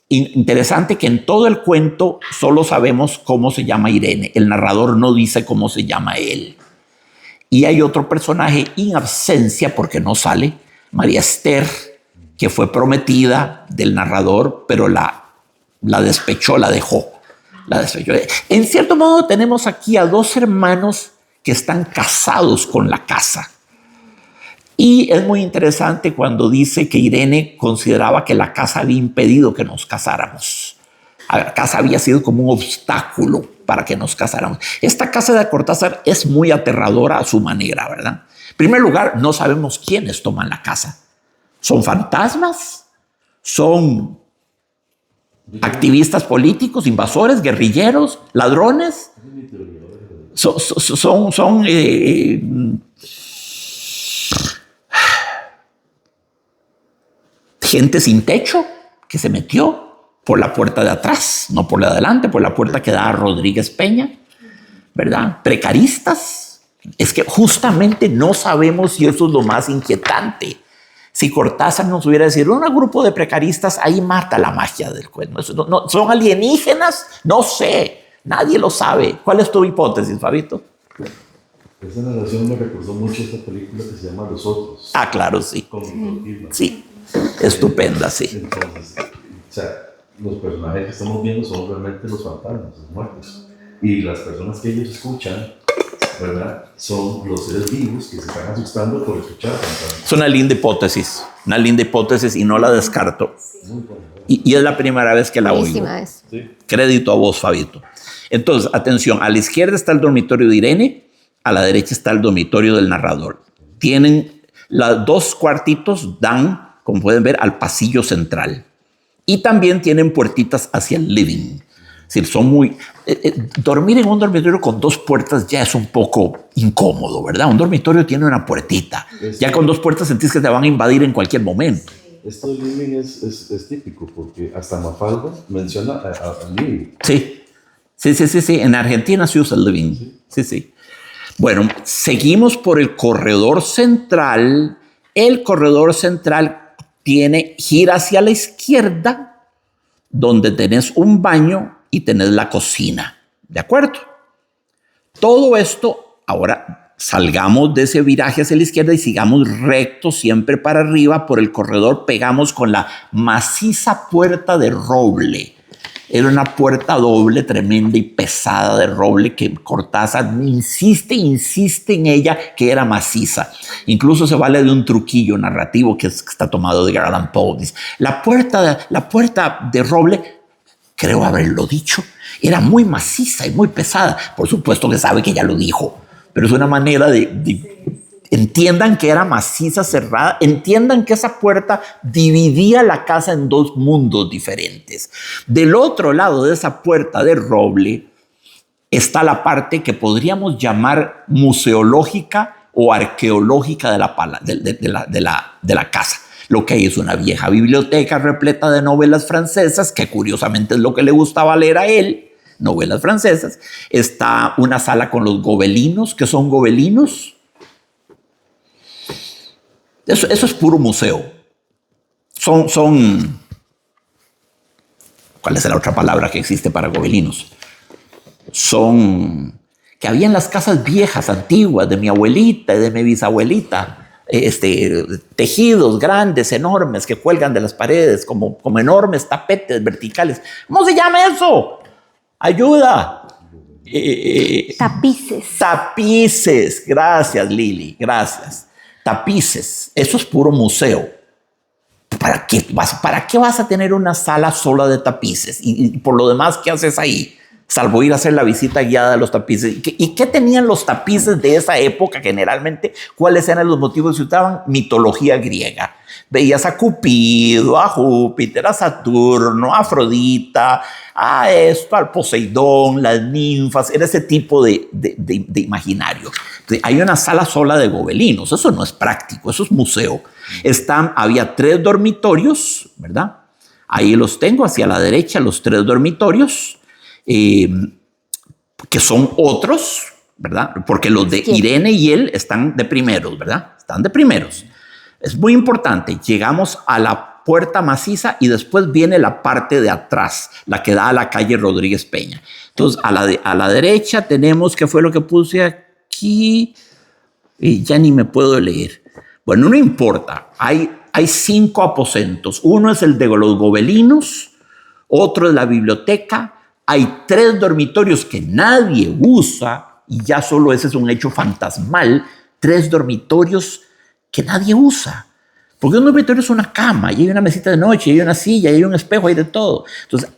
Speaker 1: Interesante que en todo el cuento solo sabemos cómo se llama Irene. El narrador no dice cómo se llama él. Y hay otro personaje en absencia porque no sale, María Esther, que fue prometida del narrador, pero la despechó, la dejó. En cierto modo tenemos aquí a dos hermanos que están casados con la casa. Y es muy interesante cuando dice que Irene consideraba que la casa había impedido que nos casáramos. La casa había sido como un obstáculo para que nos casáramos. Esta casa de Cortázar es muy aterradora a su manera, ¿verdad? En primer lugar, no sabemos quiénes toman la casa. ¿Son fantasmas? ¿Son activistas políticos, invasores, guerrilleros, ladrones? Son gente sin techo que se metió por la puerta de atrás, no por la de adelante, por la puerta que da a Rodríguez Peña, ¿verdad? Precaristas. Es que justamente no sabemos si eso es lo más inquietante. Si Cortázar nos hubiera dicho, un grupo de precaristas, ahí mata la magia del cuento. No, ¿son alienígenas? No sé, nadie lo sabe. ¿Cuál es tu hipótesis, Fabito?
Speaker 3: Esa narración me recordó mucho esta película que se llama Los Otros.
Speaker 1: Ah, claro, sí. Sí, estupenda, sí.
Speaker 3: Entonces, o sea, los personajes que estamos viendo son realmente los fantasmas, los muertos. Y las personas que ellos escuchan, ¿verdad? Son los seres vivos que se están asustando por escuchar fantasmas.
Speaker 1: Es una linda hipótesis y no la descarto. Y es la primera vez que la oigo.
Speaker 3: Sí.
Speaker 1: Crédito a vos, Fabito. Entonces, atención, a la izquierda está el dormitorio de Irene, a la derecha está el dormitorio del narrador. Tienen los dos cuartitos, dan, como pueden ver, al pasillo central. Y también tienen puertitas hacia el living. Sí, son muy... dormir en un dormitorio con 2 puertas ya es un poco incómodo, ¿verdad? Un dormitorio tiene una puertita. Ya con 2 puertas sentís que te van a invadir en cualquier momento.
Speaker 3: Esto del living es típico, porque hasta Mafalda menciona al living.
Speaker 1: Sí. En Argentina se usa el living. Sí. Bueno, seguimos por el corredor central. El corredor central gira hacia la izquierda, donde tenés un baño y tenés la cocina. ¿De acuerdo? Todo esto, ahora salgamos de ese viraje hacia la izquierda y sigamos recto siempre para arriba por el corredor. Pegamos con la maciza puerta de roble. Era una puerta doble, tremenda y pesada de roble que Cortázar insiste en ella, que era maciza. Incluso se vale de un truquillo narrativo que está tomado de Edgar Allan Poe. Dice, la puerta de roble, creo haberlo dicho, era muy maciza y muy pesada. Por supuesto que sabe que ya lo dijo, pero es una manera de entiendan que era maciza, cerrada, entiendan que esa puerta dividía la casa en 2 mundos diferentes. Del otro lado de esa puerta de roble está la parte que podríamos llamar museológica o arqueológica de la casa. Lo que hay es una vieja biblioteca repleta de novelas francesas, que curiosamente es lo que le gustaba leer a él, novelas francesas. Está una sala con los gobelinos. ¿Qué son gobelinos? Eso es puro museo. Son... ¿Cuál es la otra palabra que existe para gobelinos? Son... que había en las casas viejas, antiguas, de mi abuelita y de mi bisabuelita. Tejidos grandes, enormes, que cuelgan de las paredes, como enormes tapetes verticales. ¿Cómo se llama eso? ¡Ayuda! Tapices. Gracias, Lili. Gracias. Tapices, eso es puro museo. ¿Para qué vas a tener una sala sola de tapices? Y por lo demás, ¿qué haces ahí? Salvo ir a hacer la visita guiada de los tapices. ¿Y qué tenían los tapices de esa época generalmente? ¿Cuáles eran los motivos que se usaban? Mitología griega. Veías a Cupido, a Júpiter, a Saturno, a Afrodita, al Poseidón, las ninfas. Era ese tipo de imaginario. Entonces, hay una sala sola de gobelinos. Eso no es práctico, eso es museo. Había 3 dormitorios, ¿verdad? Ahí los tengo hacia la derecha, los 3 dormitorios, que son otros, ¿verdad? Porque los de Irene y él están de primeros, ¿verdad? Están de primeros. Es muy importante. Llegamos a la puerta maciza y después viene la parte de atrás, la que da a la calle Rodríguez Peña. Entonces, a la derecha tenemos, ¿qué fue lo que puse aquí? Ya ni me puedo leer. Bueno, no importa. Hay 5 aposentos. Uno es el de los gobelinos, otro es la biblioteca. Hay 3 dormitorios que nadie usa, y ya solo ese es un hecho fantasmal. 3 dormitorios que nadie usa. Porque un dormitorio es una cama, y hay una mesita de noche, y hay una silla, y hay un espejo, hay de todo. Entonces,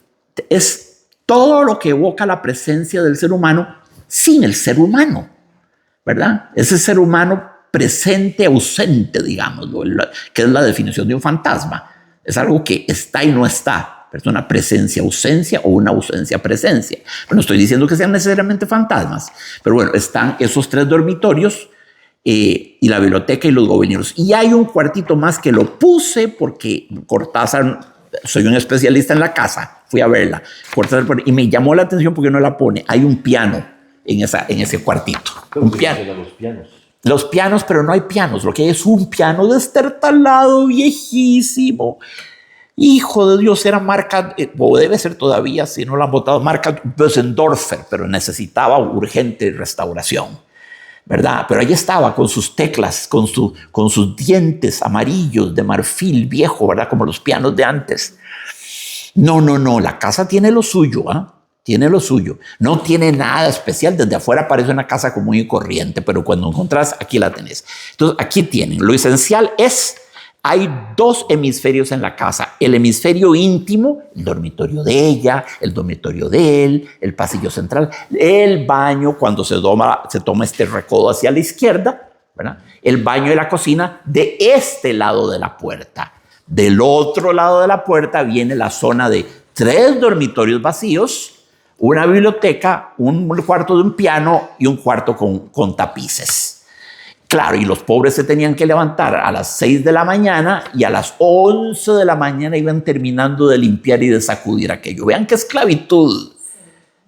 Speaker 1: es todo lo que evoca la presencia del ser humano sin el ser humano, ¿verdad? Ese ser humano presente, ausente, digamos, que es la definición de un fantasma. Es algo que está y no está. Es una presencia-ausencia o una ausencia-presencia. Pero no estoy diciendo que sean necesariamente fantasmas. Pero bueno, están esos 3 dormitorios, y la biblioteca y los gobelinos. Y hay un cuartito más que lo puse porque Cortázar, soy un especialista en la casa, fui a verla, Cortázar, y me llamó la atención porque no la pone. Hay un piano en ese cuartito. Un piano. Los pianos, pero no hay pianos. Lo que hay es un piano destartalado, viejísimo. Hijo de Dios, era marca, o debe ser todavía, si no lo han botado, marca Bösendorfer, pero necesitaba urgente restauración, ¿verdad? Pero ahí estaba con sus teclas, con sus dientes amarillos de marfil viejo, ¿verdad? Como los pianos de antes. No, la casa tiene lo suyo, ¿ah? Tiene lo suyo. No tiene nada especial. Desde afuera parece una casa común y corriente, pero cuando encontrás, aquí la tenés. Entonces, aquí tienen. Lo esencial es, hay 2 hemisferios en la casa. El hemisferio íntimo, el dormitorio de ella, el dormitorio de él, el pasillo central, el baño cuando se toma este recodo hacia la izquierda, ¿verdad? El baño y la cocina de este lado de la puerta. Del otro lado de la puerta viene la zona de 3 dormitorios vacíos, una biblioteca, un cuarto de un piano y un cuarto con tapices. Claro, y los pobres se tenían que levantar a las 6 de la mañana y a las 11 de la mañana iban terminando de limpiar y de sacudir aquello. Vean qué esclavitud.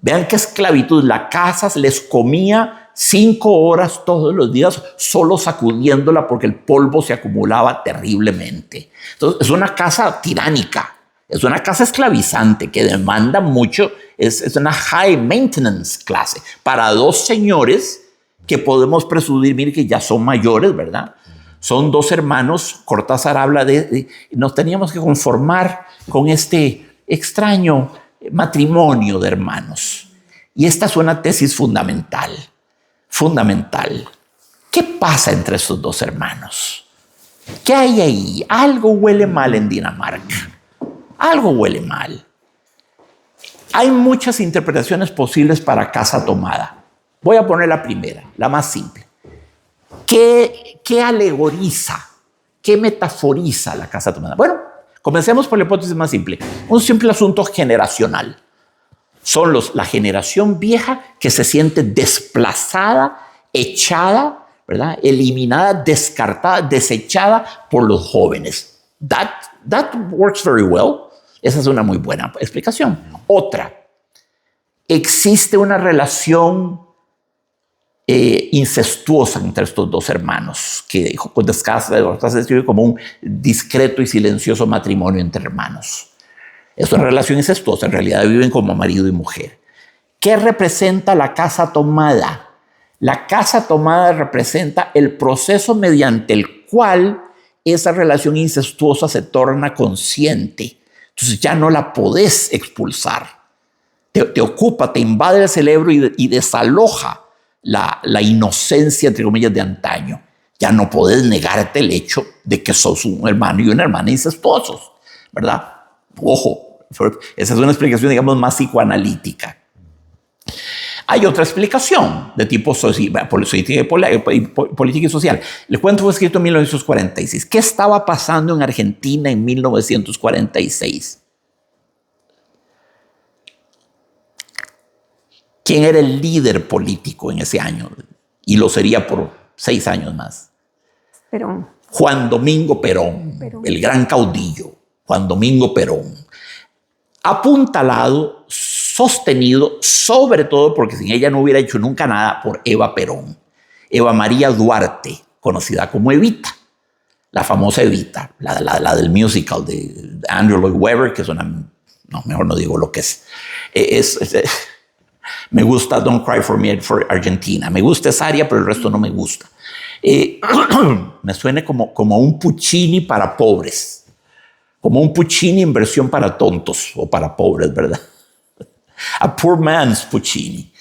Speaker 1: Vean qué esclavitud. La casa les comía 5 horas todos los días solo sacudiéndola porque el polvo se acumulaba terriblemente. Entonces, es una casa tiránica. Es una casa esclavizante que demanda mucho. Es una high maintenance clase para 2 señores que podemos presumir, mire, que ya son mayores, ¿verdad? Son 2 hermanos. Cortázar habla de nos teníamos que conformar con este extraño matrimonio de hermanos. Y esta es una tesis fundamental. Fundamental. ¿Qué pasa entre estos 2 hermanos? ¿Qué hay ahí? Algo huele mal en Dinamarca. Algo huele mal. Hay muchas interpretaciones posibles para casa tomada. Voy a poner la primera, la más simple. ¿Qué alegoriza? ¿Qué metaforiza la casa tomada? Bueno, comencemos por la hipótesis más simple. Un simple asunto generacional. Son la generación vieja que se siente desplazada, echada, ¿verdad? Eliminada, descartada, desechada por los jóvenes. That works very well. Esa es una muy buena explicación. Otra, existe una relación incestuosa entre estos 2 hermanos, que Cortázar describe como un discreto y silencioso matrimonio entre hermanos. Es una relación incestuosa, en realidad viven como marido y mujer. ¿Qué representa la casa tomada? La casa tomada representa el proceso mediante el cual esa relación incestuosa se torna consciente. Entonces ya no la podés expulsar. Te ocupa, te invade el cerebro y desaloja la inocencia, entre comillas, de antaño. Ya no podés negarte el hecho de que sos un hermano y una hermana incestuosos, ¿verdad? Ojo, esa es una explicación, digamos, más psicoanalítica. Hay otra explicación de tipo política y social. El cuento fue escrito en 1946. ¿Qué estaba pasando en Argentina en 1946? ¿Quién era el líder político en ese año? Y lo sería por 6 años más.
Speaker 2: Perón.
Speaker 1: Juan Domingo Perón, el gran caudillo. Juan Domingo Perón. Apuntalado, sostenido, sobre todo porque sin ella no hubiera hecho nunca nada, por Eva Perón. Eva María Duarte, conocida como Evita. La famosa Evita, la del musical de Andrew Lloyd Webber, que es una... No, mejor no digo lo que es. Me gusta Don't Cry for Me for Argentina. Me gusta esa área, pero el resto no me gusta. Me suena como un Puccini para pobres. Como un Puccini en versión para tontos o para pobres, ¿verdad? A poor man's Puccini.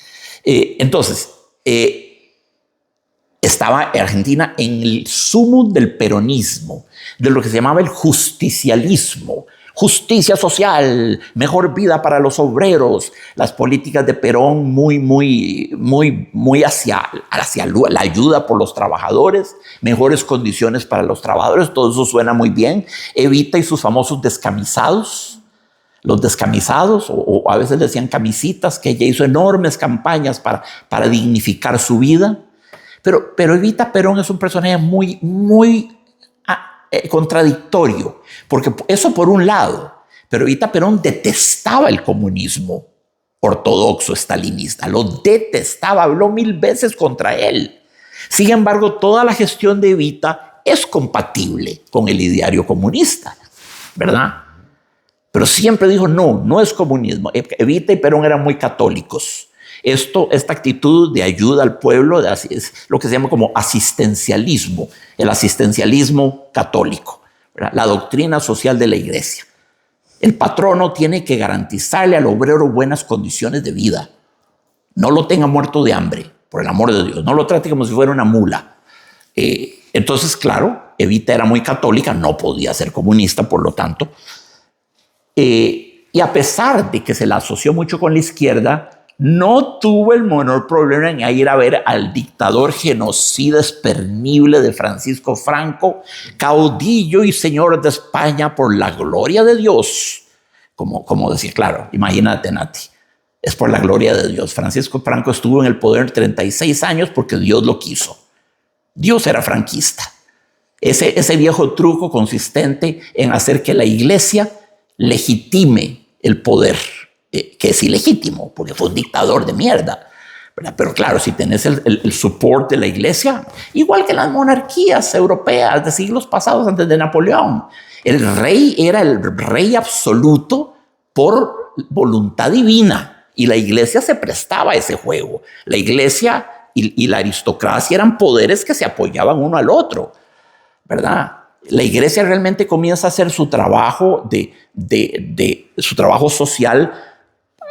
Speaker 1: Entonces, estaba Argentina en el sumum del peronismo, de lo que se llamaba el justicialismo. Justicia social, mejor vida para los obreros, las políticas de Perón muy hacia la ayuda por los trabajadores, mejores condiciones para los trabajadores, todo eso suena muy bien. Evita y sus famosos descamisados, los descamisados, o a veces decían camisitas, que ella hizo enormes campañas para dignificar su vida. Pero Evita Perón es un personaje muy contradictorio, porque eso por un lado, pero Evita Perón detestaba el comunismo ortodoxo estalinista, lo detestaba, habló 1000 veces contra él. Sin embargo, toda la gestión de Evita es compatible con el ideario comunista, ¿verdad? Pero siempre dijo, no es comunismo. Evita y Perón eran muy católicos. Esta actitud de ayuda al pueblo es lo que se llama como asistencialismo, el asistencialismo católico, ¿verdad? La doctrina social de la iglesia. El patrono tiene que garantizarle al obrero buenas condiciones de vida. No lo tenga muerto de hambre, por el amor de Dios. No lo trate como si fuera una mula. Entonces, claro, Evita era muy católica, no podía ser comunista, por lo tanto. Y a pesar de que se la asoció mucho con la izquierda, no tuvo el menor problema en ir a ver al dictador genocida espernible de Francisco Franco, caudillo y señor de España por la gloria de Dios. Como decía, claro, imagínate, Nati. es por la gloria de Dios. Francisco Franco estuvo en el poder 36 años porque Dios lo quiso. Dios era franquista. Ese viejo truco consistente en hacer que la iglesia legitime el poder, que es ilegítimo, porque fue un dictador de mierda, ¿verdad? Pero claro, si tenés el support de la iglesia, igual que las monarquías europeas de siglos pasados antes de Napoleón, el rey era el rey absoluto por voluntad divina y la iglesia se prestaba a ese juego. La iglesia y la aristocracia eran poderes que se apoyaban uno al otro, ¿verdad? La iglesia realmente comienza a hacer su trabajo su trabajo social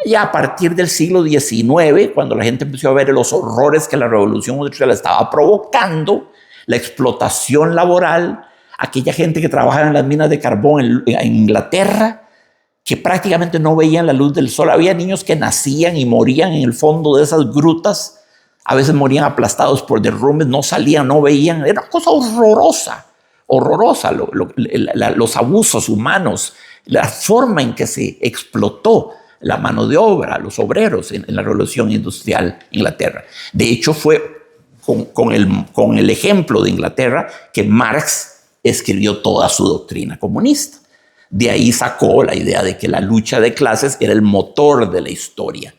Speaker 1: ya a partir del siglo XIX, cuando la gente empezó a ver los horrores que la revolución industrial estaba provocando, la explotación laboral, aquella gente que trabajaba en las minas de carbón en Inglaterra, que prácticamente no veían la luz del sol. Había niños que nacían y morían en el fondo de esas grutas, a veces morían aplastados por derrumbes, no salían, no veían. Era una cosa horrorosa, horrorosa, los abusos humanos, la forma en que se explotó la mano de obra, los obreros en la revolución industrial en Inglaterra. De hecho, fue con el ejemplo de Inglaterra que Marx escribió toda su doctrina comunista. De ahí sacó la idea de que la lucha de clases era el motor de la historia.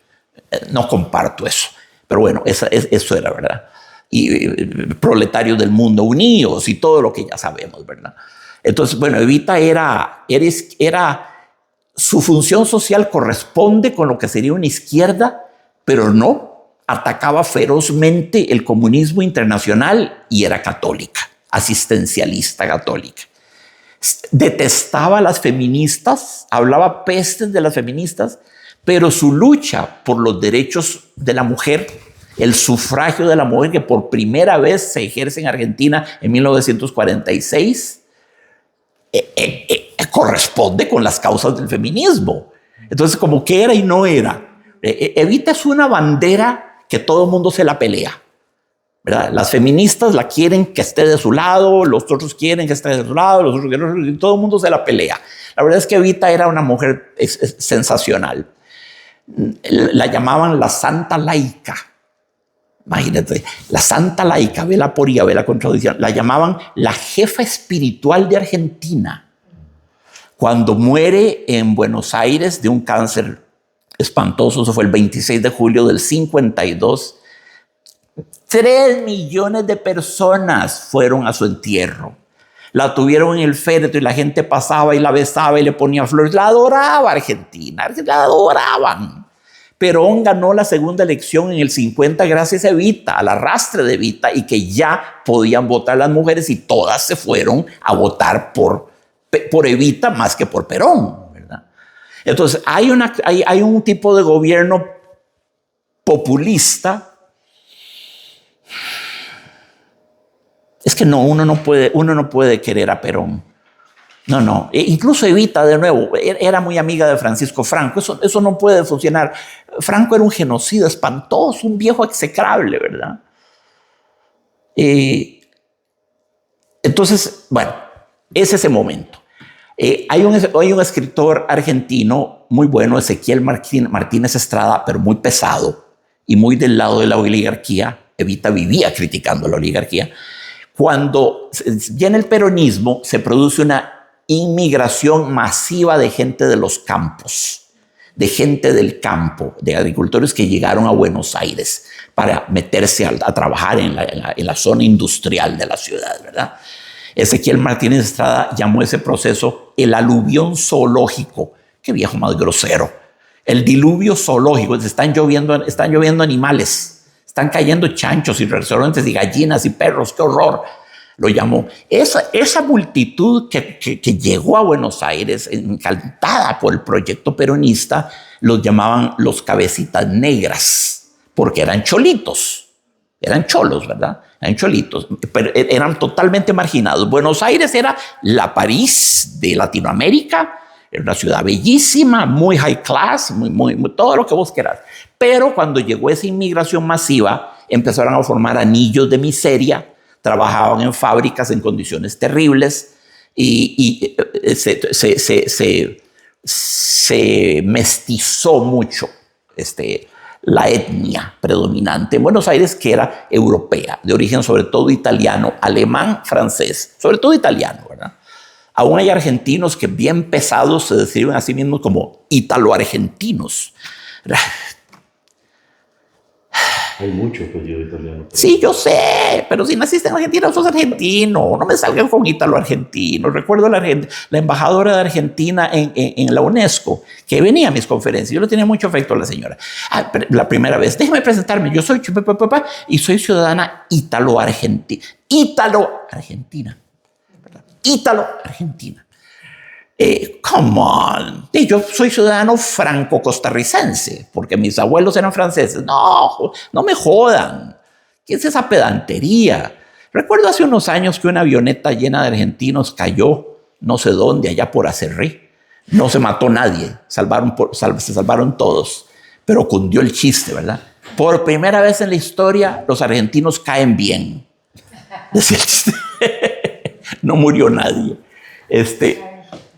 Speaker 1: No comparto eso, pero bueno, eso era, ¿verdad? Y proletarios del mundo unidos y todo lo que ya sabemos, ¿verdad? Entonces, bueno, Evita su función social corresponde con lo que sería una izquierda, pero no, atacaba ferozmente el comunismo internacional y era católica, asistencialista católica. Detestaba a las feministas, hablaba pestes de las feministas, pero su lucha por los derechos de la mujer, el sufragio de la mujer que por primera vez se ejerce en Argentina en 1946, corresponde con las causas del feminismo. Entonces, como que era y no era. Evita es una bandera que todo el mundo se la pelea, ¿verdad? Las feministas la quieren que esté de su lado, los otros quieren que esté de su lado, los otros quieren, todo el mundo se la pelea. La verdad es que Evita era una mujer sensacional. La llamaban la santa laica. Imagínate, la santa laica, ve la poría, ve la contradicción. La llamaban la jefa espiritual de Argentina. Cuando muere en Buenos Aires de un cáncer espantoso, eso fue el 26 de julio del 52, 3 millones de personas fueron a su entierro. La tuvieron en el féretro y la gente pasaba y la besaba y le ponía flores. La adoraba Argentina, la adoraban. Perón ganó la segunda elección en el 50 gracias a Evita, al arrastre de Evita, y que ya podían votar las mujeres y todas se fueron a votar por Evita más que por Perón, ¿verdad? Entonces hay un tipo de gobierno populista. Es que uno no puede querer a Perón. No. Incluso Evita, de nuevo, era muy amiga de Francisco Franco. Eso no puede funcionar. Franco era un genocida espantoso, un viejo execrable, ¿verdad? Entonces, bueno, es ese momento. Hay un escritor argentino muy bueno, Ezequiel Martínez Estrada, pero muy pesado y muy del lado de la oligarquía. Evita vivía criticando la oligarquía. Cuando viene el peronismo, se produce una inmigración masiva de gente de los campos, de gente del campo, de agricultores que llegaron a Buenos Aires para meterse a trabajar en la zona industrial de la ciudad, ¿verdad? Ezequiel Martínez Estrada llamó ese proceso el aluvión zoológico. Qué viejo más grosero. El diluvio zoológico. Están lloviendo animales. Están cayendo chanchos y restaurantes y gallinas y perros. ¡Qué horror! Lo llamó. Esa multitud que llegó a Buenos Aires, encantada por el proyecto peronista, los llamaban los cabecitas negras, porque eran cholitos. Eran cholos, ¿verdad? Eran cholitos, pero eran totalmente marginados. Buenos Aires era la París de Latinoamérica, era una ciudad bellísima, muy high class, muy, todo lo que vos querás. Pero cuando llegó esa inmigración masiva, empezaron a formar anillos de miseria, trabajaban en fábricas en condiciones terribles y se mestizó mucho la etnia predominante en Buenos Aires, que era europea, de origen sobre todo italiano, alemán, francés, sobre todo italiano, ¿verdad? Aún hay argentinos que bien pesados se describen a sí mismos como ítalo-argentinos.
Speaker 3: Hay mucho apellido italiano.
Speaker 1: Sí, yo sé, pero si naciste en Argentina, sos argentino. No me salgan con ítalo-argentino. Recuerdo la embajadora de Argentina en la UNESCO, que venía a mis conferencias. Yo le tenía mucho afecto a la señora. La primera vez, déjeme presentarme. Yo soy y soy ciudadana ítalo-argentina. Ítalo-argentina. Ítalo-argentina. Come on. Yo soy ciudadano franco-costarricense, porque mis abuelos eran franceses. No me jodan. ¿Qué es esa pedantería? Recuerdo hace unos años que una avioneta llena de argentinos cayó, no sé dónde, allá por Acerrí. No se mató nadie, se salvaron todos, pero cundió el chiste, ¿verdad? Por primera vez en la historia, los argentinos caen bien. Decía el chiste. No murió nadie.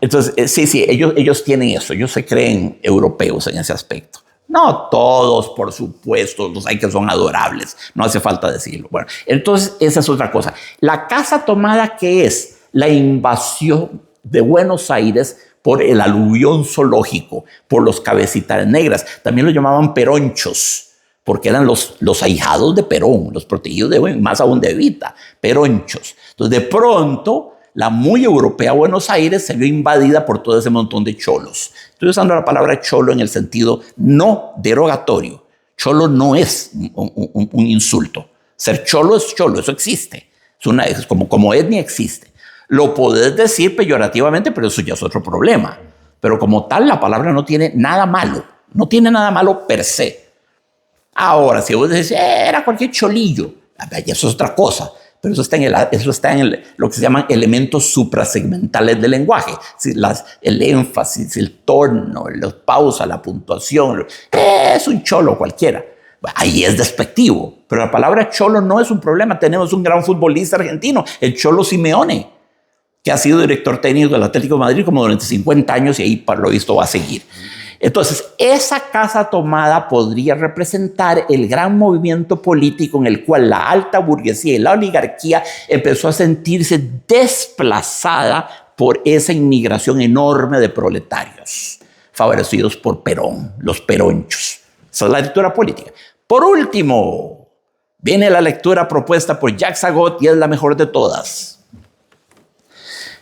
Speaker 1: Entonces, sí, ellos tienen eso, ellos se creen europeos en ese aspecto. No todos, por supuesto, los hay que son adorables, no hace falta decirlo. Bueno, entonces esa es otra cosa. La Casa Tomada, ¿qué es? La invasión de Buenos Aires por el aluvión zoológico, por los cabecitas negras. También lo llamaban peronchos, porque eran los ahijados de Perón, los protegidos de, más aún de Evita, peronchos. Entonces, de pronto, la muy europea Buenos Aires se vio invadida por todo ese montón de cholos. Estoy usando la palabra cholo en el sentido no derogatorio. Cholo no es un insulto. Ser cholo es cholo, eso existe. Es como etnia existe. Lo podés decir peyorativamente, pero eso ya es otro problema. Pero como tal, la palabra no tiene nada malo. No tiene nada malo per se. Ahora, si vos decís, era cualquier cholillo, eso es otra cosa. Pero eso está en lo que se llaman elementos suprasegmentales del lenguaje. El énfasis, el tono, la pausa, la puntuación. Es un cholo cualquiera. Ahí es despectivo. Pero la palabra cholo no es un problema. Tenemos un gran futbolista argentino, el Cholo Simeone, que ha sido director técnico del Atlético de Madrid como durante 50 años y ahí, por lo visto, va a seguir. Entonces, esa Casa Tomada podría representar el gran movimiento político en el cual la alta burguesía y la oligarquía empezó a sentirse desplazada por esa inmigración enorme de proletarios, favorecidos por Perón, los peronchos. Esa es la lectura política. Por último, viene la lectura propuesta por Jacques Sagot y es la mejor de todas.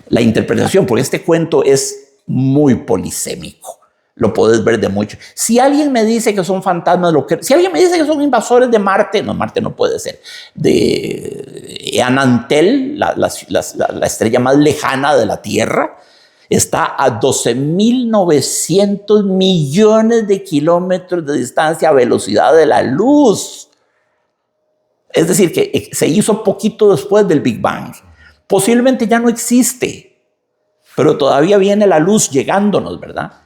Speaker 1: La interpretación, porque este cuento es muy polisémico. Lo puedes ver de mucho. Si alguien me dice que son fantasmas, si alguien me dice que son invasores de Marte, no, Marte no puede ser, de Anantel, la estrella más lejana de la Tierra, está a 12.900 millones de kilómetros de distancia a velocidad de la luz. Es decir, que se hizo poquito después del Big Bang. Posiblemente ya no existe, pero todavía viene la luz llegándonos, ¿verdad?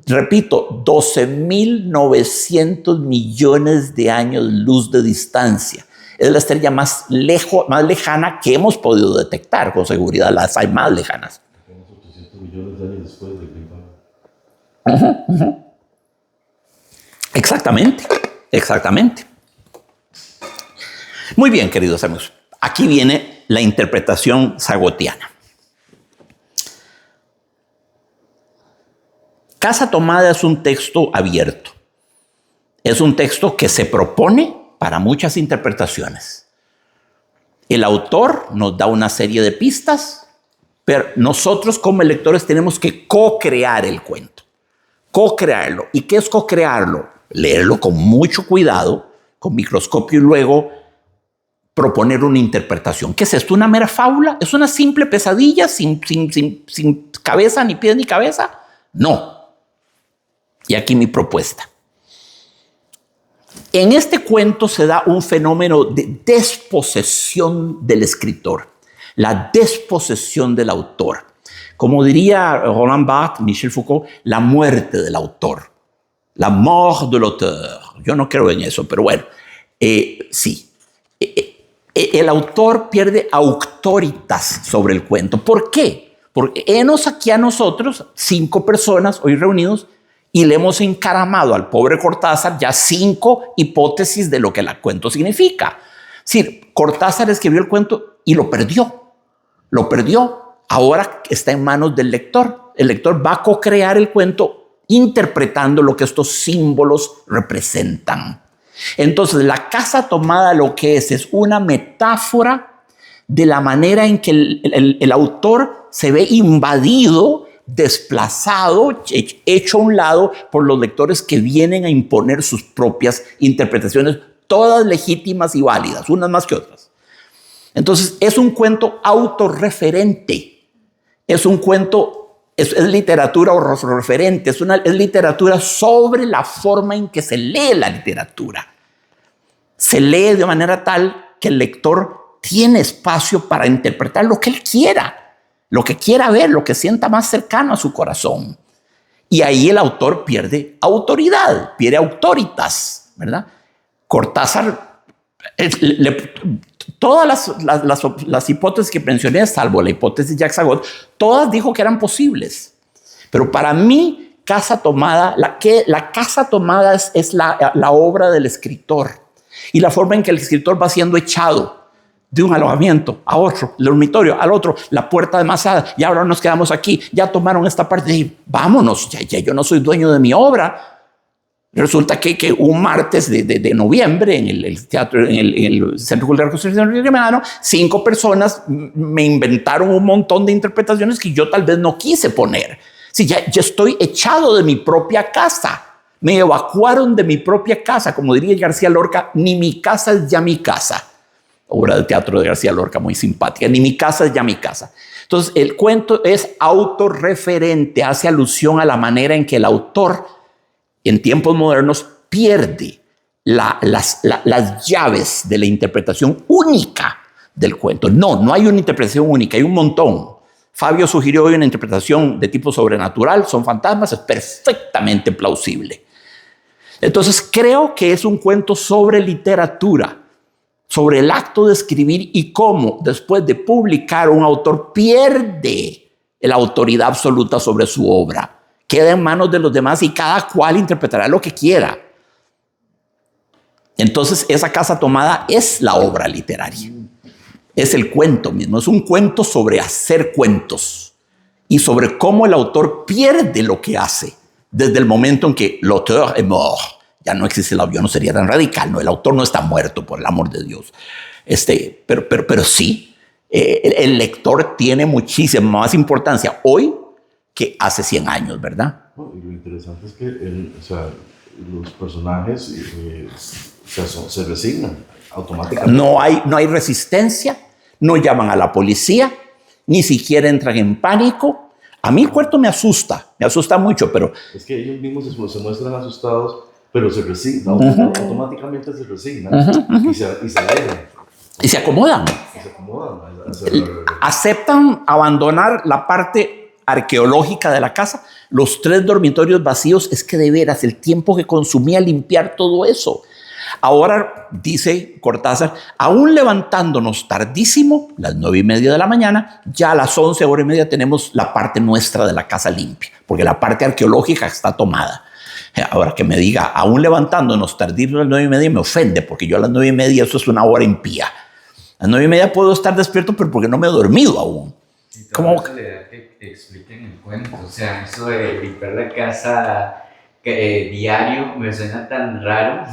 Speaker 1: Repito, 12.900 millones de años luz de distancia. Es la estrella más lejana que hemos podido detectar con seguridad. Las hay más lejanas.
Speaker 3: 800 millones de años después del Big Bang.
Speaker 1: Exactamente. Muy bien, queridos amigos. Aquí viene la interpretación sagotiana. Casa Tomada es un texto abierto. Es un texto que se propone para muchas interpretaciones. El autor nos da una serie de pistas, pero nosotros como lectores tenemos que co-crear el cuento. Co-crearlo. ¿Y qué es co-crearlo? Leerlo con mucho cuidado, con microscopio y luego proponer una interpretación. ¿Qué es esto? ¿Una mera fábula? ¿Es una simple pesadilla sin cabeza, ni pies ni cabeza? No. Y aquí mi propuesta. En este cuento se da un fenómeno de desposesión del escritor, la desposesión del autor. Como diría Roland Barthes, Michel Foucault, la muerte del autor, la mort de l'auteur. Yo no creo en eso, pero bueno, sí. El autor pierde auctoritas sobre el cuento. ¿Por qué? Porque henos aquí a nosotros, 5 personas hoy reunidos, y le hemos encaramado al pobre Cortázar ya 5 hipótesis de lo que el cuento significa. Es decir, Cortázar escribió el cuento y lo perdió. Lo perdió. Ahora está en manos del lector. El lector va a co-crear el cuento interpretando lo que estos símbolos representan. Entonces, la casa tomada lo que es una metáfora de la manera en que el autor se ve invadido, desplazado, hecho a un lado por los lectores que vienen a imponer sus propias interpretaciones, todas legítimas y válidas, unas más que otras. Entonces, es un cuento autorreferente, es un cuento, es literatura autorreferente, es literatura sobre la forma en que se lee la literatura. Se lee de manera tal que el lector tiene espacio para interpretar lo que él quiera, lo que quiera ver, lo que sienta más cercano a su corazón. Y ahí el autor pierde autoridad, pierde autoritas, ¿verdad? Cortázar, todas las hipótesis que mencioné, salvo la hipótesis de Jacques Sagot, todas dijo que eran posibles. Pero para mí, Casa Tomada, la Casa Tomada es la obra del escritor y la forma en que el escritor va siendo echado de un alojamiento a otro, el dormitorio al otro, la puerta de Masada, y ahora nos quedamos aquí, ya tomaron esta parte y vámonos, ya yo no soy dueño de mi obra. Resulta que un martes de noviembre en el teatro, en el Centro Cultural Constitucional Río Gremedano, 5 personas me inventaron un montón de interpretaciones que yo tal vez no quise poner. Sí, ya estoy echado de mi propia casa. Me evacuaron de mi propia casa, como diría García Lorca, ni mi casa es ya mi casa. Obra de teatro de García Lorca muy simpática, ni mi casa es ya mi casa. Entonces el cuento es autorreferente, hace alusión a la manera en que el autor en tiempos modernos pierde las llaves de la interpretación única del cuento. No hay una interpretación única, hay un montón. Fabio sugirió hoy una interpretación de tipo sobrenatural, son fantasmas, es perfectamente plausible. Entonces creo que es un cuento sobre literatura, sobre el acto de escribir y cómo después de publicar un autor pierde la autoridad absoluta sobre su obra. Queda en manos de los demás y cada cual interpretará lo que quiera. Entonces esa Casa Tomada es la obra literaria. Es el cuento mismo, es un cuento sobre hacer cuentos y sobre cómo el autor pierde lo que hace desde el momento en que l'auteur est mort. Ya no existe el autor, yo no sería tan radical, no, el autor no está muerto, por el amor de Dios. Pero sí, el lector tiene muchísima más importancia hoy que hace 100 años, ¿verdad?
Speaker 3: Y lo interesante es que los personajes se resignan automáticamente.
Speaker 1: No hay resistencia, no llaman a la policía, ni siquiera entran en pánico. A mí el cuento me asusta mucho, pero...
Speaker 3: Es que ellos mismos se muestran asustados, pero se resignan, automáticamente se resignan y se alejan.
Speaker 1: Y se acomodan. Aceptan abandonar la parte arqueológica de la casa, los 3 dormitorios vacíos. Es que de veras el tiempo que consumía limpiar todo eso. Ahora, dice Cortázar, aún levantándonos tardísimo, las 9:30 de la mañana, ya a las 11:30 tenemos la parte nuestra de la casa limpia, porque la parte arqueológica está tomada. Ahora que me diga, aún levantándonos tardísimo a las 9:30, me ofende, porque yo a las 9:30 eso es una hora impía. A las 9:30 puedo estar despierto, pero porque no me he dormido aún.
Speaker 5: ¿Cómo? Que te expliquen el cuento, o sea, eso de limpiar la casa diario me suena tan raro,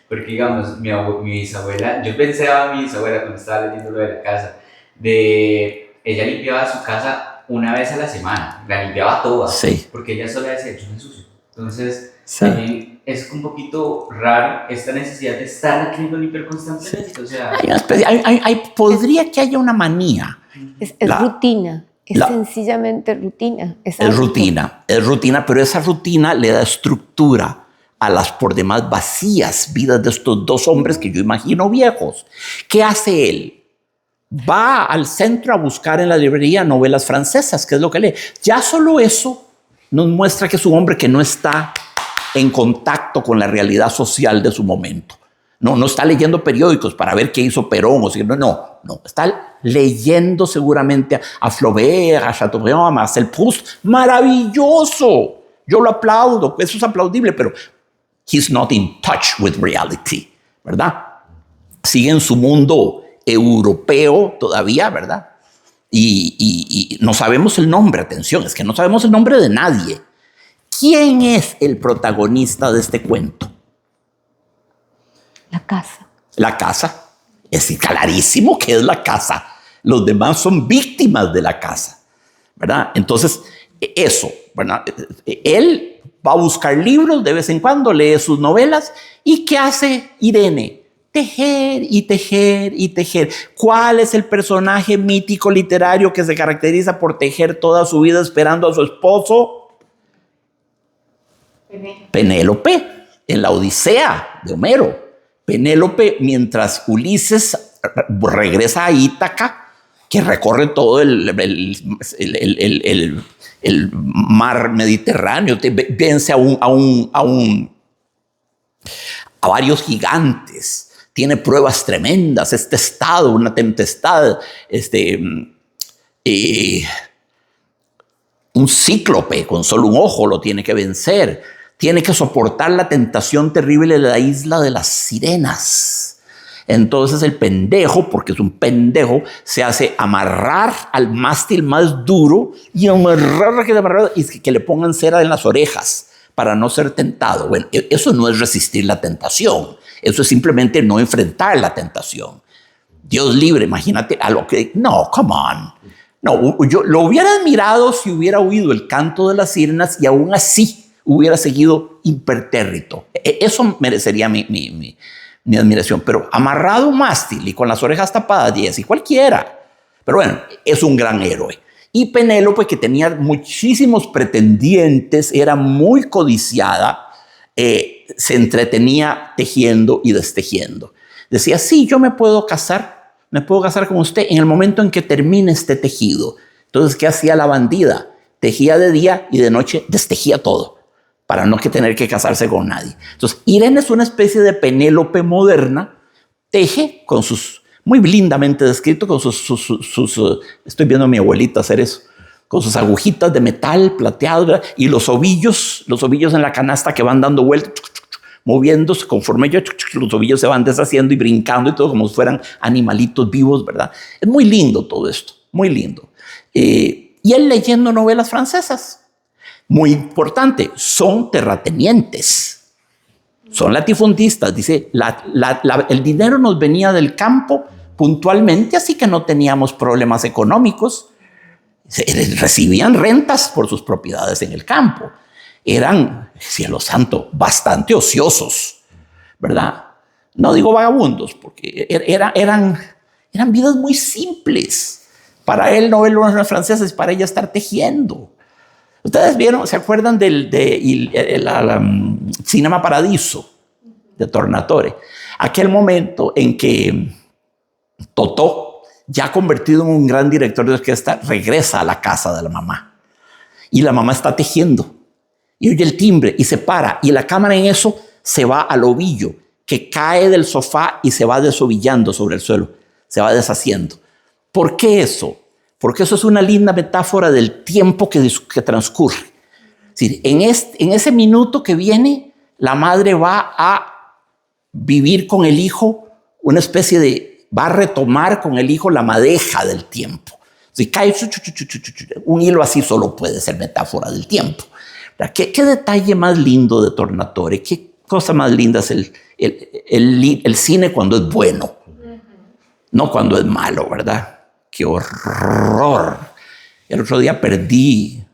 Speaker 5: porque digamos, mi bisabuela, yo pensaba en mi bisabuela cuando estaba leyendo lo de la casa, ella limpiaba su casa una vez a la semana, la limpiaba toda, sí, porque ella sola decía, yo me ensucio. Entonces, sí, también es un poquito raro esta necesidad de estar queriendo limpiar constantemente. Sí. O sea,
Speaker 1: podría que haya una manía.
Speaker 2: Es rutina. Es sencillamente rutina. Es
Speaker 1: rutina, pero esa rutina le da estructura a las por demás vacías vidas de estos 2 hombres que yo imagino viejos. ¿Qué hace él? Va al centro a buscar en la librería novelas francesas, que es lo que lee. Ya solo eso nos muestra que es un hombre que no está en contacto con la realidad social de su momento. No está leyendo periódicos para ver qué hizo Perón. No. Está leyendo seguramente a Flaubert, a Chateaubriand, a Marcel Proust. ¡Maravilloso! Yo lo aplaudo, eso es aplaudible, pero he's not in touch with reality, ¿verdad? Sigue en su mundo europeo todavía, ¿verdad? Y no sabemos el nombre, atención, es que no sabemos el nombre de nadie. ¿Quién es el protagonista de este cuento?
Speaker 2: La casa.
Speaker 1: La casa. Es clarísimo que es la casa. Los demás son víctimas de la casa, ¿verdad? Entonces, eso, ¿verdad? Él va a buscar libros de vez en cuando, lee sus novelas. ¿Y qué hace Irene? Tejer y tejer y tejer. ¿Cuál es el personaje mítico literario que se caracteriza por tejer toda su vida esperando a su esposo? Penélope, en la Odisea de Homero. Penélope, mientras Ulises regresa a Ítaca, que recorre todo el mar Mediterráneo, vence a varios gigantes, tiene pruebas tremendas, estado, una tempestad, un cíclope con solo un ojo lo tiene que vencer, tiene que soportar la tentación terrible de la isla de las sirenas. Entonces el pendejo, porque es un pendejo, se hace amarrar al mástil más duro y que le pongan cera en las orejas para no ser tentado. Bueno, eso no es resistir la tentación, eso es simplemente no enfrentar la tentación. Dios libre, imagínate a lo que... No, come on. No, yo lo hubiera admirado si hubiera oído el canto de las sirenas y aún así hubiera seguido impertérrito. Eso merecería mi admiración, pero amarrado un mástil y con las orejas tapadas, y así cualquiera. Pero bueno, es un gran héroe. Y Penélope, que tenía muchísimos pretendientes, era muy codiciada, se entretenía tejiendo y destejiendo. Decía, sí, yo me puedo casar con usted en el momento en que termine este tejido. Entonces, ¿qué hacía la bandida? Tejía de día y de noche destejía todo, para no tener que casarse con nadie. Entonces, Irene es una especie de Penélope moderna, teje con sus, muy lindamente descrito, con estoy viendo a mi abuelita hacer eso, con sus agujitas de metal plateado, ¿verdad? Y los ovillos en la canasta que van dando vueltas, moviéndose conforme los ovillos se van deshaciendo y brincando y todo como si fueran animalitos vivos, ¿verdad? Es muy lindo todo esto, muy lindo. Y él leyendo novelas francesas. Muy importante, son terratenientes, son latifundistas. Dice, el dinero nos venía del campo puntualmente, así que no teníamos problemas económicos. Recibían rentas por sus propiedades en el campo. Eran, cielo santo, bastante ociosos, ¿verdad? No digo vagabundos, porque eran vidas muy simples. Para él, novelas francesas, para ella estar tejiendo. Ustedes vieron, ¿se acuerdan del Cinema Paradiso de Tornatore? Aquel momento en que Totò, ya convertido en un gran director de orquesta, regresa a la casa de la mamá. Y la mamá está tejiendo. Y oye el timbre y se para. Y la cámara en eso se va al ovillo, que cae del sofá y se va desovillando sobre el suelo. Se va deshaciendo. ¿Por qué eso? Porque eso es una linda metáfora del tiempo que transcurre. Es decir, en ese minuto que viene, la madre va a vivir con el hijo una especie de... va a retomar con el hijo la madeja del tiempo. Si cae un hilo así, solo puede ser metáfora del tiempo. ¿Qué detalle más lindo de Tornatore? ¿Qué cosa más linda es el cine cuando es bueno? No cuando es malo, ¿verdad? ¡Qué horror! El otro día perdí,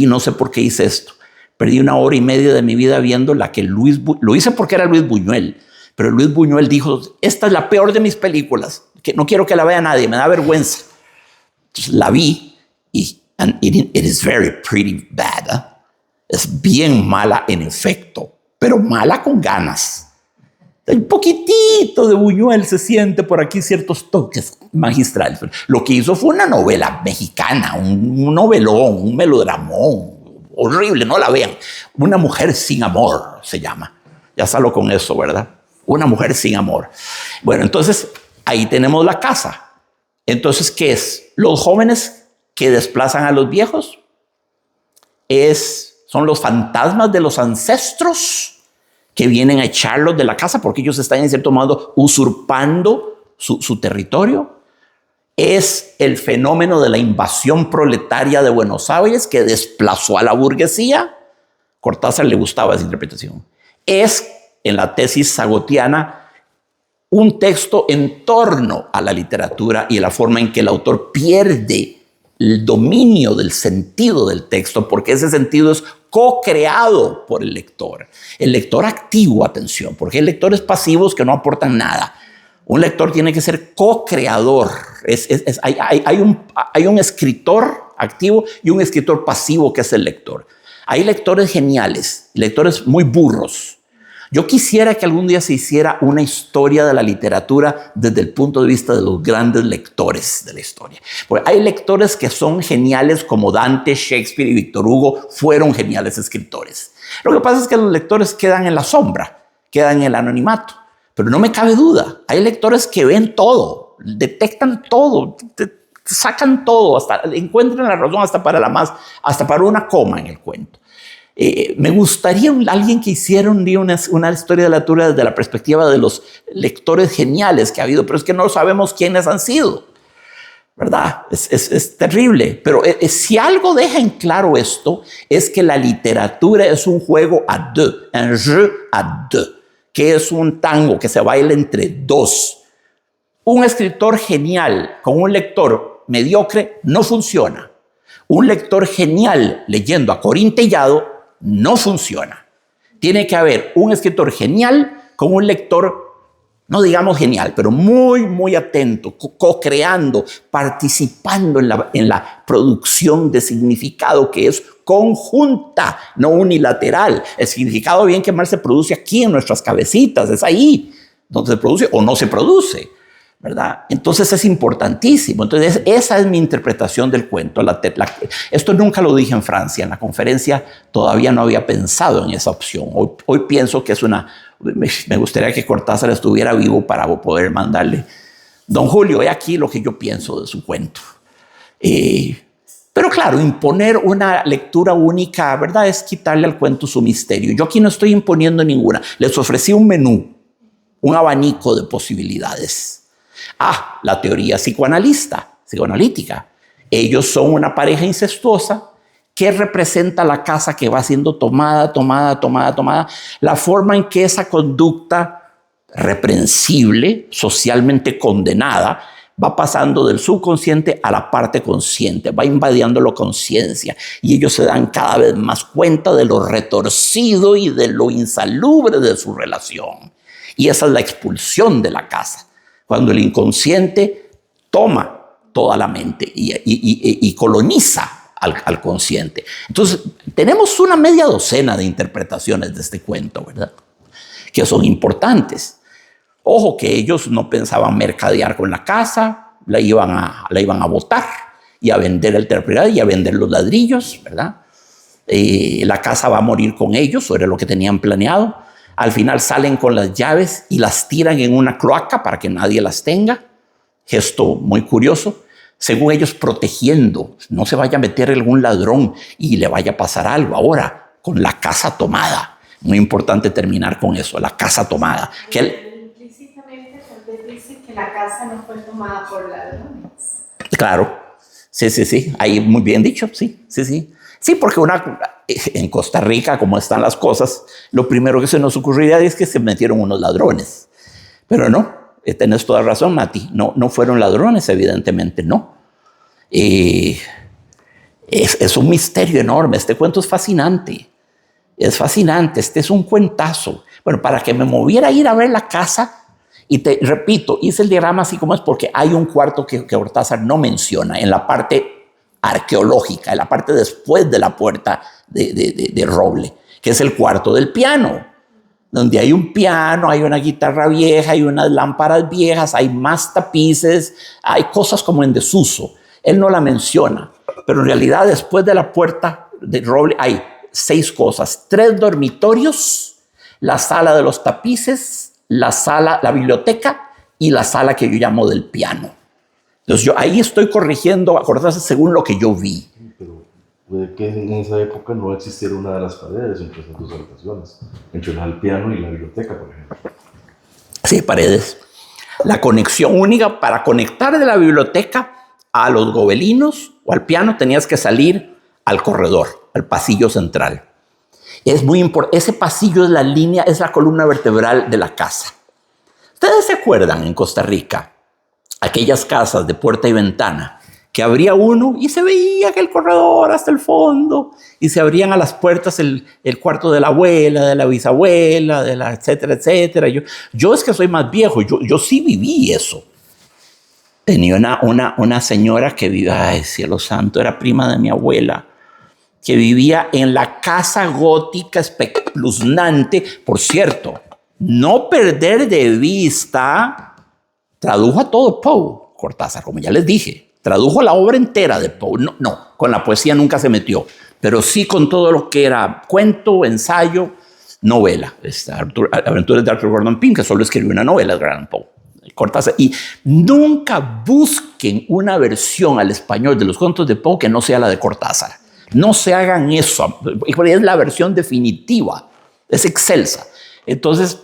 Speaker 1: no sé por qué hice esto. Perdí 1 hora y media de mi vida viendo la que lo hice porque era Luis Buñuel, pero Luis Buñuel dijo, esta es la peor de mis películas, que no quiero que la vea nadie, me da vergüenza. Entonces la vi y it is very pretty bad. ¿Eh? Es bien mala en efecto, pero mala con ganas. Un poquitito de Buñuel se siente por aquí, ciertos toques magistrales. Lo que hizo fue una novela mexicana, un novelón, un melodramón, horrible, no la vean. Una mujer sin amor se llama. Ya salgo con eso, ¿verdad? Una mujer sin amor. Bueno, entonces ahí tenemos la casa. Entonces, ¿qué es? Los jóvenes que desplazan a los viejos es son los fantasmas de los ancestros que vienen a echarlos de la casa porque ellos están en cierto modo usurpando su territorio. Es el fenómeno de la invasión proletaria de Buenos Aires que desplazó a la burguesía. Cortázar le gustaba esa interpretación. Es, en la tesis sagotiana, un texto en torno a la literatura y la forma en que el autor pierde el dominio del sentido del texto, porque ese sentido es co-creado por el lector. El lector activo, atención, porque hay lectores pasivos que no aportan nada. Un lector tiene que ser co-creador. Hay un escritor activo y un escritor pasivo que es el lector. Hay lectores geniales, lectores muy burros. Yo quisiera que algún día se hiciera una historia de la literatura desde el punto de vista de los grandes lectores de la historia. Porque hay lectores que son geniales como Dante, Shakespeare y Víctor Hugo fueron geniales escritores. Lo que pasa es que los lectores quedan en la sombra, quedan en el anonimato. Pero no me cabe duda, hay lectores que ven todo, detectan todo, sacan todo, hasta encuentran la razón hasta para una coma en el cuento. Me gustaría alguien que hiciera un día una historia de la literatura desde la perspectiva de los lectores geniales que ha habido, pero es que no sabemos quiénes han sido, ¿verdad? Es terrible, pero si algo deja en claro esto, es que la literatura es un juego à deux, un jeu à deux, que es un tango que se baila entre dos. Un escritor genial con un lector mediocre no funciona. Un lector genial leyendo a Corín Tellado no funciona. Tiene que haber un escritor genial con un lector, no digamos genial, pero muy, muy atento, co-creando, participando en la producción de significado que es conjunta, no unilateral. El significado, bien que mal, se produce aquí en nuestras cabecitas, es ahí donde se produce o no se produce, ¿verdad? Entonces es importantísimo. Entonces esa es mi interpretación del cuento. Esto nunca lo dije en Francia, en la conferencia todavía no había pensado en esa opción. Hoy pienso que me gustaría que Cortázar estuviera vivo para poder mandarle: don Julio, he aquí lo que yo pienso de su cuento. Pero claro, imponer una lectura única, ¿verdad?, es quitarle al cuento su misterio. Yo aquí no estoy imponiendo ninguna. Les ofrecí un menú, un abanico de posibilidades. La teoría psicoanalítica. Ellos son una pareja incestuosa que representa la casa que va siendo tomada. La forma en que esa conducta reprensible, socialmente condenada, va pasando del subconsciente a la parte consciente, va invadiendo la conciencia y ellos se dan cada vez más cuenta de lo retorcido y de lo insalubre de su relación. Y esa es la expulsión de la casa, cuando el inconsciente toma toda la mente y coloniza al consciente. Entonces, tenemos una media docena de interpretaciones de este cuento, ¿verdad?, que son importantes. Ojo que ellos no pensaban mercadear con la casa, la iban a botar y a vender el terreno y a vender los ladrillos, ¿verdad? La casa va a morir con ellos, eso era lo que tenían planeado. Al final salen con las llaves y las tiran en una cloaca para que nadie las tenga. Gesto muy curioso. Según ellos, protegiendo, no se vaya a meter algún ladrón y le vaya a pasar algo. Ahora, con la casa tomada. Muy importante terminar con eso, la casa tomada.
Speaker 4: Implícitamente tal vez dice que la casa no fue tomada por ladrones.
Speaker 1: Claro, sí, ahí muy bien dicho, sí. Sí, porque en Costa Rica, como están las cosas, lo primero que se nos ocurriría es que se metieron unos ladrones. Pero no, tenés toda razón, Mati, no fueron ladrones, evidentemente no. Es un misterio enorme, este cuento es fascinante. Es fascinante, este es un cuentazo. Bueno, para que me moviera a ir a ver la casa, y te repito, hice el diagrama así como es porque hay un cuarto que Cortázar no menciona en la parte arqueológica, en la parte después de la puerta de roble, que es el cuarto del piano, donde hay un piano, hay una guitarra vieja, hay unas lámparas viejas, hay más tapices, hay cosas como en desuso. Él no la menciona, pero en realidad después de la puerta de roble hay 6 cosas: 3 dormitorios, la sala de los tapices, la biblioteca y la sala que yo llamo del piano. Entonces yo ahí estoy corrigiendo a Cortázar según lo que yo vi.
Speaker 3: Puede que en esa época no existiera una de las paredes entre esas dos habitaciones, entre el piano y la biblioteca, por ejemplo.
Speaker 1: Sí, paredes. La conexión única para conectar de la biblioteca a los gobelinos o al piano tenías que salir al corredor, al pasillo central. Es muy importante. Ese pasillo es la línea, es la columna vertebral de la casa. ¿Ustedes se acuerdan en Costa Rica aquellas casas de puerta y ventana que abría uno y se veía aquel corredor hasta el fondo y se abrían a las puertas el cuarto de la abuela, de la bisabuela, de la etcétera, etcétera? Yo es que soy más viejo, yo sí viví eso. Tenía una señora que vivía, ay, cielo santo, era prima de mi abuela, que vivía en la casa gótica espeluznante. Por cierto, no perder de vista, tradujo a todo Poe, Cortázar, como ya les dije. Tradujo la obra entera de Poe. No, con la poesía nunca se metió, pero sí con todo lo que era cuento, ensayo, novela. Aventuras de Arthur Gordon Pym, que solo escribió una novela, Edgar Allan Poe. Cortázar. Y nunca busquen una versión al español de los cuentos de Poe que no sea la de Cortázar. No se hagan eso. Es la versión definitiva. Es excelsa. Entonces,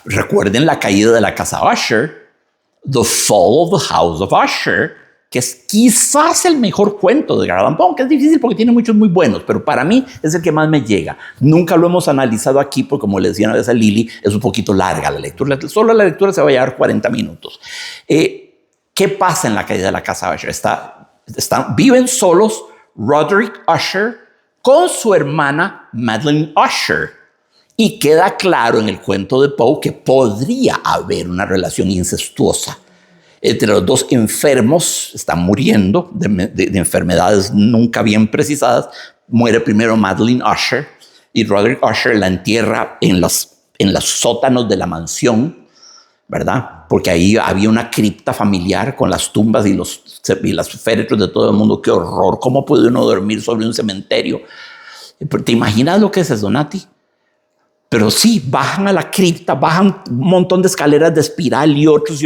Speaker 1: recuerden la caída de la casa Usher, The Fall of the House of Usher, que es quizás el mejor cuento de Edgar Allan Poe, que es difícil porque tiene muchos muy buenos, pero para mí es el que más me llega. Nunca lo hemos analizado aquí porque, como le decía una vez a Lili, es un poquito larga la lectura. Solo la lectura se va a llevar 40 minutos. ¿Qué pasa en la caída de la casa Usher? Viven solos Roderick Usher con su hermana Madeline Usher. Y queda claro en el cuento de Poe que podría haber una relación incestuosa entre los dos enfermos. Están muriendo de enfermedades nunca bien precisadas. Muere primero Madeline Usher y Roderick Usher la entierra en los sótanos de la mansión, ¿verdad? Porque ahí había una cripta familiar con las tumbas y los féretros de todo el mundo. ¡Qué horror! ¿Cómo puede uno dormir sobre un cementerio? ¿Te imaginas lo que es eso, Nati? Pero sí, bajan a la cripta, bajan un montón de escaleras de espiral y otros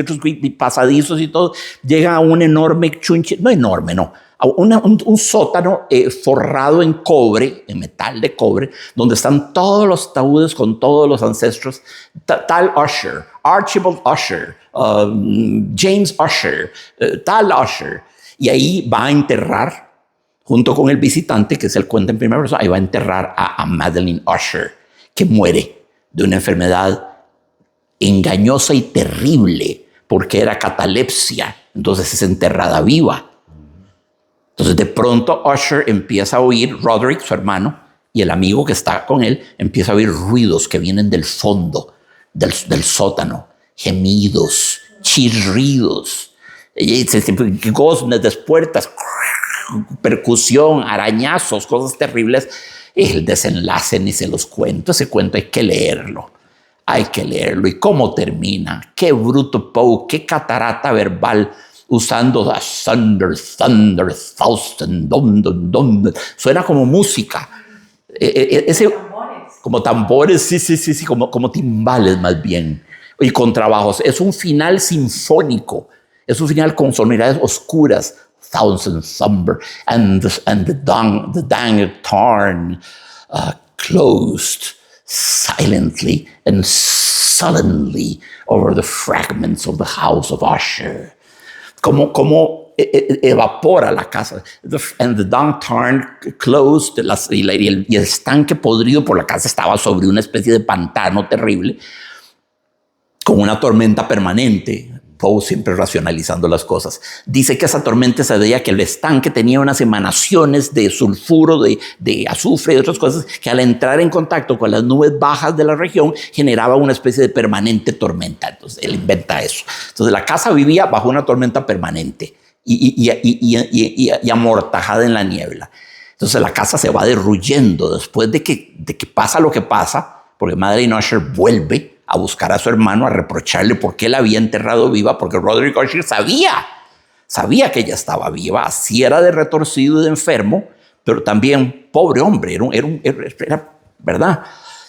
Speaker 1: pasadizos y todo. Llegan a un enorme chunche, no enorme, no, a un sótano forrado en cobre, en metal de cobre, donde están todos los ataúdes con todos los ancestros. Tal Usher, Archibald Usher, James Usher, tal Usher. Y ahí va a enterrar, junto con el visitante, que es el cuento en primera persona, ahí va a enterrar a Madeline Usher, que muere de una enfermedad engañosa y terrible, porque era catalepsia. Entonces es enterrada viva. Entonces de pronto Usher empieza a oír, Roderick, su hermano, y el amigo que está con él, empieza a oír ruidos que vienen del fondo del sótano, gemidos, chirridos, goznes de puertas, percusión, arañazos, cosas terribles. El desenlace ni se los cuento. Ese cuento hay que leerlo. Hay que leerlo. ¿Y cómo termina? Qué bruto Poe, qué catarata verbal, usando thunder, thunder, thousand, dum, dum, dum. Suena como música. Como tambores, sí, como timbales más bien. Y contrabajos. Es un final sinfónico. Es un final con sonoridades oscuras. Thousand Thumber and the dang tarn closed silently and sullenly over the fragments of the house of Usher. Como evapora la casa. And the dang tarn closed, y el estanque podrido por la casa estaba sobre una especie de pantano terrible, con una tormenta permanente. Poe siempre racionalizando las cosas. Dice que esa tormenta se debía a que el estanque tenía unas emanaciones de sulfuro, de azufre y otras cosas que al entrar en contacto con las nubes bajas de la región generaba una especie de permanente tormenta. Entonces él inventa eso. Entonces la casa vivía bajo una tormenta permanente y amortajada en la niebla. Entonces la casa se va derruyendo después de que pasa lo que pasa, porque Madeline Usher vuelve a buscar a su hermano, a reprocharle por qué la había enterrado viva, porque Roderick Usher sabía que ella estaba viva, así era de retorcido y de enfermo, pero también, pobre hombre, era ¿verdad?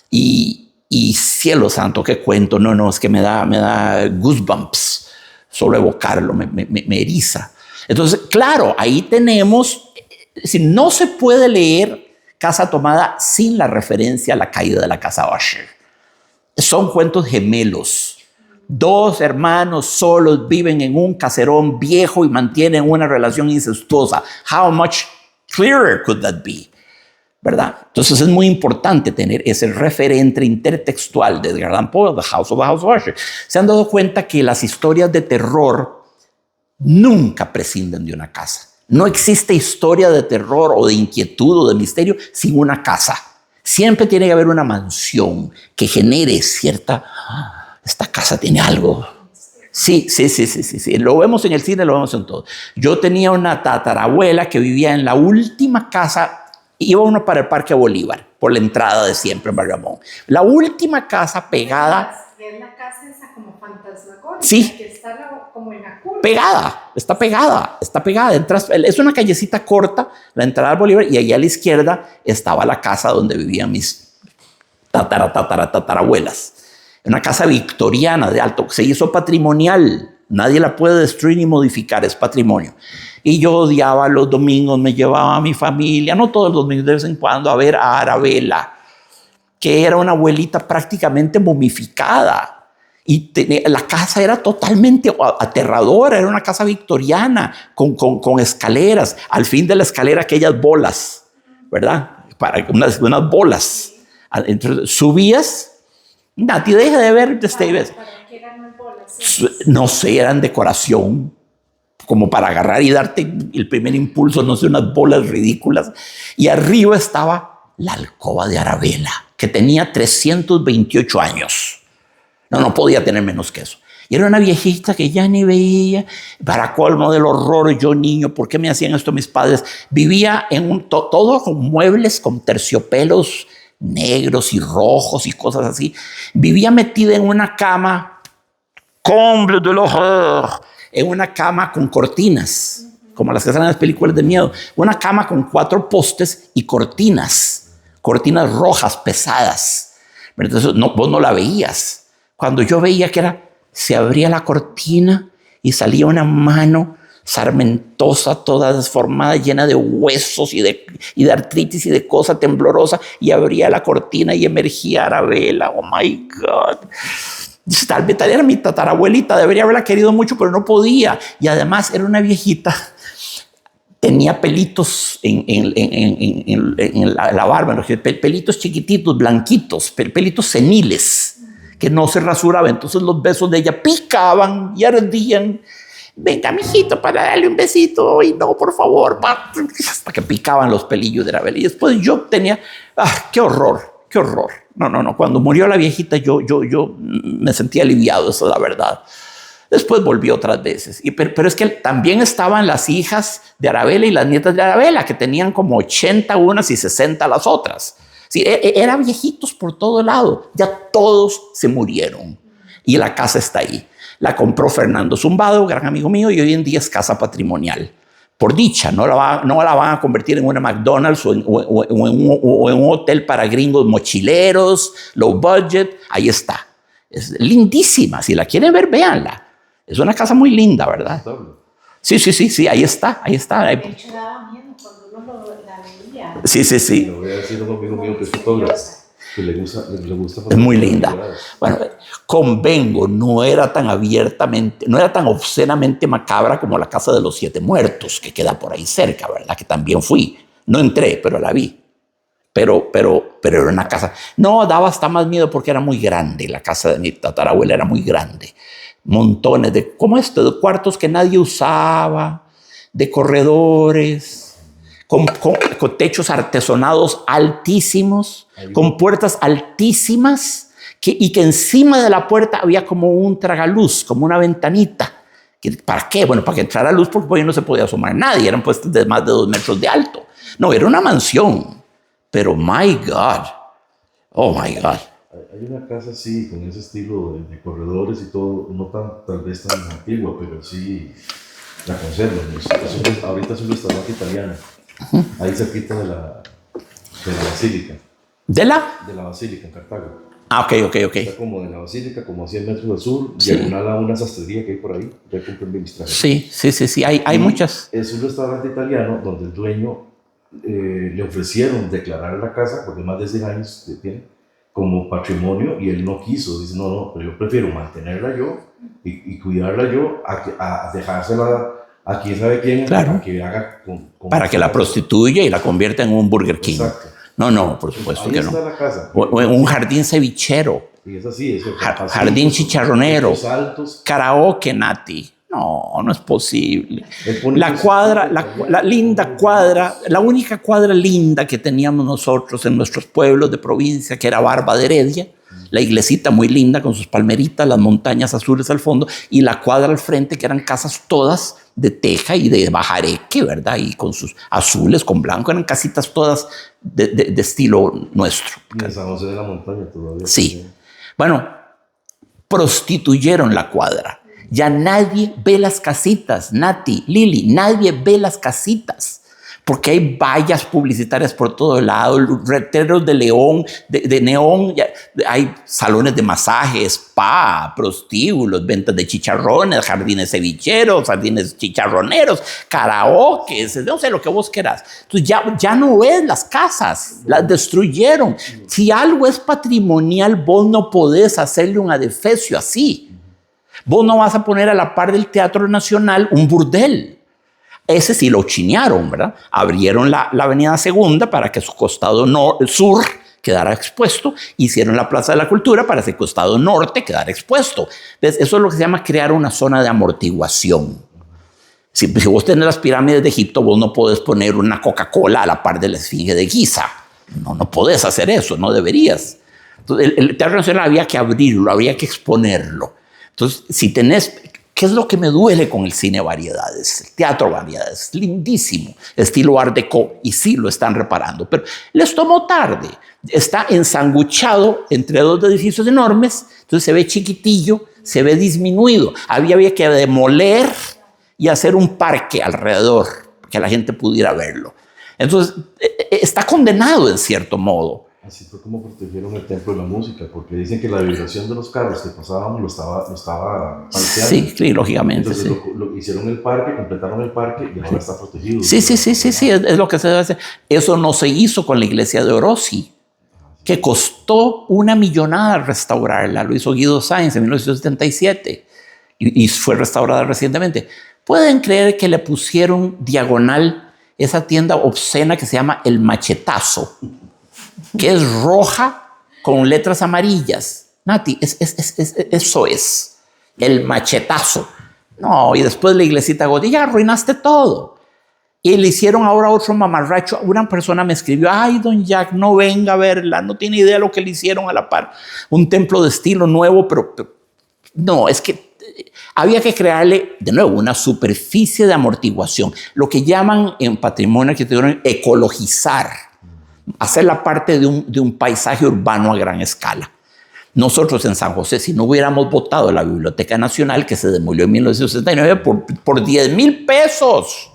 Speaker 1: Y cielo santo, qué cuento, no, es que me da goosebumps, solo evocarlo, me eriza. Entonces, claro, ahí tenemos Es decir, no se puede leer Casa Tomada sin la referencia a la caída de la casa Usher. Son cuentos gemelos. Dos hermanos solos viven en un caserón viejo y mantienen una relación incestuosa. How much clearer could that be? ¿Verdad? Entonces es muy importante tener ese referente intertextual de Edgar Allan Poe, The House of Usher. Se han dado cuenta que las historias de terror nunca prescinden de una casa. No existe historia de terror o de inquietud o de misterio sin una casa. Siempre tiene que haber una mansión que genere cierta... esta casa tiene algo. Sí. Lo vemos en el cine, lo vemos en todo. Yo tenía una tatarabuela que vivía en la última casa. Iba uno para el Parque Bolívar, por la entrada de siempre en Bayamón. La última casa pegada...
Speaker 4: Es la casa esa como fantasmagórica.
Speaker 1: Sí.
Speaker 4: Que está como en la curva.
Speaker 1: Está pegada. Entras, es una callecita corta, la entrada al Bolívar, y allá a la izquierda estaba la casa donde vivían mis tatarabuelas. Una casa victoriana de alto, se hizo patrimonial. Nadie la puede destruir ni modificar, es patrimonio. Y yo odiaba los domingos, me llevaba a mi familia, no todos los domingos, de vez en cuando, a ver a Arabella, que era una abuelita prácticamente momificada. Y la casa era totalmente aterradora, era una casa victoriana, con escaleras. Al fin de la escalera, aquellas bolas, ¿verdad? Para unas bolas. Entonces, subías, Nati, deja de ver The Stables.
Speaker 4: ¿Para qué eran las bolas?
Speaker 1: No sé, eran decoración, como para agarrar y darte el primer impulso, no sé, unas bolas ridículas. Y arriba estaba la alcoba de Arabella, que tenía 328 años. No podía tener menos que eso. Y era una viejita que ya ni veía. Para colmo del horror, yo niño, ¿por qué me hacían esto mis padres? Vivía en todo con muebles, con terciopelos negros y rojos y cosas así. Vivía metida en una cama, comble de l'horreur, en una cama con cortinas, como las que salen en las películas de miedo. Una cama con 4 postes y cortinas rojas pesadas. Entonces vos no la veías. Cuando yo veía que se abría la cortina y salía una mano sarmentosa, toda desformada, llena de huesos y de artritis y de cosa temblorosa, y abría la cortina y emergía Arabella. Oh my God. Tal vez era mi tatarabuelita, debería haberla querido mucho, pero no podía. Y además era una viejita, tenía pelitos en la barba, pelitos chiquititos, blanquitos, pelitos seniles, que no se rasuraban. Entonces los besos de ella picaban y ardían. Venga, mijito, para darle un besito. Y no, por favor. Hasta que picaban los pelillos de Arabella. Y después yo tenía... ¡Qué horror! ¡Qué horror! No. Cuando murió la viejita, yo me sentí aliviado, eso es la verdad. Después volví otras veces. Pero es que también estaban las hijas de Arabella y las nietas de Arabella, que tenían como 80 unas y 60 las otras. Sí, eran viejitos por todo lado. Ya todos se murieron. Y la casa está ahí. La compró Fernando Zumbado, gran amigo mío, y hoy en día es casa patrimonial. Por dicha, no la van a convertir en una McDonald's o en un hotel para gringos mochileros, low budget. Ahí está. Es lindísima. Si la quieren ver, véanla. Es una casa muy linda, ¿verdad? Sí, ahí está.
Speaker 4: De hecho, daba miedo cuando uno la veía.
Speaker 1: Sí.
Speaker 3: Lo voy a decir a un amigo mío que es fotógrafo, que le gusta
Speaker 1: es muy linda. Bueno, convengo, no era tan obscenamente macabra como la Casa de los 7 Muertos, que queda por ahí cerca, ¿verdad? Que también fui. No entré, pero la vi. Pero era una casa. No, daba hasta más miedo porque era muy grande. La casa de mi tatarabuela era muy grande. Montones de cuartos que nadie usaba, de corredores, con techos artesonados altísimos, con puertas altísimas, y que encima de la puerta había como un tragaluz, como una ventanita. ¿Para qué? Bueno, para que entrara luz, porque por ahí no se podía asomar nadie. Eran puestos de más de 2 metros de alto. No, era una mansión. Pero, my God. Oh, my God.
Speaker 3: Hay una casa así, con ese estilo de corredores y todo, no tal vez tan antigua, pero sí la conservan. Ahorita es un restaurante italiano, ahí cerquita de la Basílica.
Speaker 1: ¿De la?
Speaker 3: De la Basílica, en Cartago.
Speaker 1: Ok.
Speaker 3: Está como de la Basílica, como a 100 metros al sur, diagonal a una sastrería que hay por ahí, ya compré en Ministraje.
Speaker 1: Sí, hay muchas.
Speaker 3: Es un restaurante italiano donde el dueño le ofrecieron declarar la casa, porque más de 100 años que tiene, como patrimonio, y él no quiso. Dice, no, pero yo prefiero mantenerla yo y cuidarla yo a dejársela a quién sabe quién,
Speaker 1: claro,
Speaker 3: a que haga
Speaker 1: para que la prostituya y la convierta en un Burger King.
Speaker 3: Exacto.
Speaker 1: No, por supuesto
Speaker 3: ahí
Speaker 1: que
Speaker 3: está
Speaker 1: no.
Speaker 3: La casa.
Speaker 1: O en un jardín cevichero.
Speaker 3: Y es así,
Speaker 1: Jardín chicharronero.
Speaker 3: Altos.
Speaker 1: Karaoke, Nati. No es posible. La cuadra, la linda cuadra, la única cuadra linda que teníamos nosotros en nuestros pueblos de provincia, que era Barba de Heredia, la iglesita muy linda con sus palmeritas, las montañas azules al fondo, y la cuadra al frente, que eran casas todas de teja y de bajareque, ¿verdad? Y con sus azules, con blanco, eran casitas todas de estilo nuestro.
Speaker 3: Y en San José de la Montaña todavía.
Speaker 1: Sí. Bueno, prostituyeron la cuadra. Ya nadie ve las casitas, Nati, Lili, nadie ve las casitas, porque hay vallas publicitarias por todo lado, letreros de león, de neón, hay salones de masaje, spa, prostíbulos, ventas de chicharrones, jardines cevicheros, jardines chicharroneros, karaoke, no sé, lo que vos querás. Entonces ya no ves las casas, las destruyeron. Si algo es patrimonial, vos no podés hacerle un adefesio así. Vos no vas a poner a la par del Teatro Nacional un burdel. Ese sí lo chinearon, ¿verdad? Abrieron la Avenida Segunda para que su costado sur quedara expuesto. Hicieron la Plaza de la Cultura para que su costado norte quedara expuesto. Entonces, eso es lo que se llama crear una zona de amortiguación. Si vos tenés las pirámides de Egipto, vos no podés poner una Coca-Cola a la par de la Esfinge de Giza. No podés hacer eso, no deberías. Entonces, el Teatro Nacional había que abrirlo, había que exponerlo. Entonces, si tenés, ¿qué es lo que me duele con el cine Variedades? El teatro Variedades, lindísimo, estilo Art Deco, y sí lo están reparando, pero les tomó tarde. Está ensanguchado entre dos edificios enormes, entonces se ve chiquitillo, se ve disminuido. Había que demoler y hacer un parque alrededor, que la gente pudiera verlo. Entonces, está condenado en cierto modo.
Speaker 3: Así fue como protegieron el Templo de la Música, porque dicen que la vibración de los carros que pasábamos lo estaba falseando.
Speaker 1: Sí, lógicamente.
Speaker 3: Entonces
Speaker 1: sí.
Speaker 3: lo hicieron el parque, completaron el parque y ahora está protegido.
Speaker 1: Sí, es lo que se debe hacer. Eso no se hizo con la iglesia de Orosi, que costó una millonada restaurarla. Lo hizo Guido Sáenz en 1977 y fue restaurada recientemente. ¿Pueden creer que le pusieron diagonal esa tienda obscena que se llama El Machetazo? Que es roja con letras amarillas. Nati, eso es El Machetazo. No, y después la iglesita gótica, ya arruinaste todo. Y le hicieron ahora otro mamarracho. Una persona me escribió, ay, don Jack, no venga a verla, no tiene idea de lo que le hicieron a la par. Un templo de estilo nuevo, pero no, es que había que crearle, de nuevo, una superficie de amortiguación. Lo que llaman en patrimonio arquitectónico ecologizar. Hacerla parte de un paisaje urbano a gran escala. Nosotros en San José, si no hubiéramos votado la Biblioteca Nacional, que se demolió en 1969 por 10,000 pesos.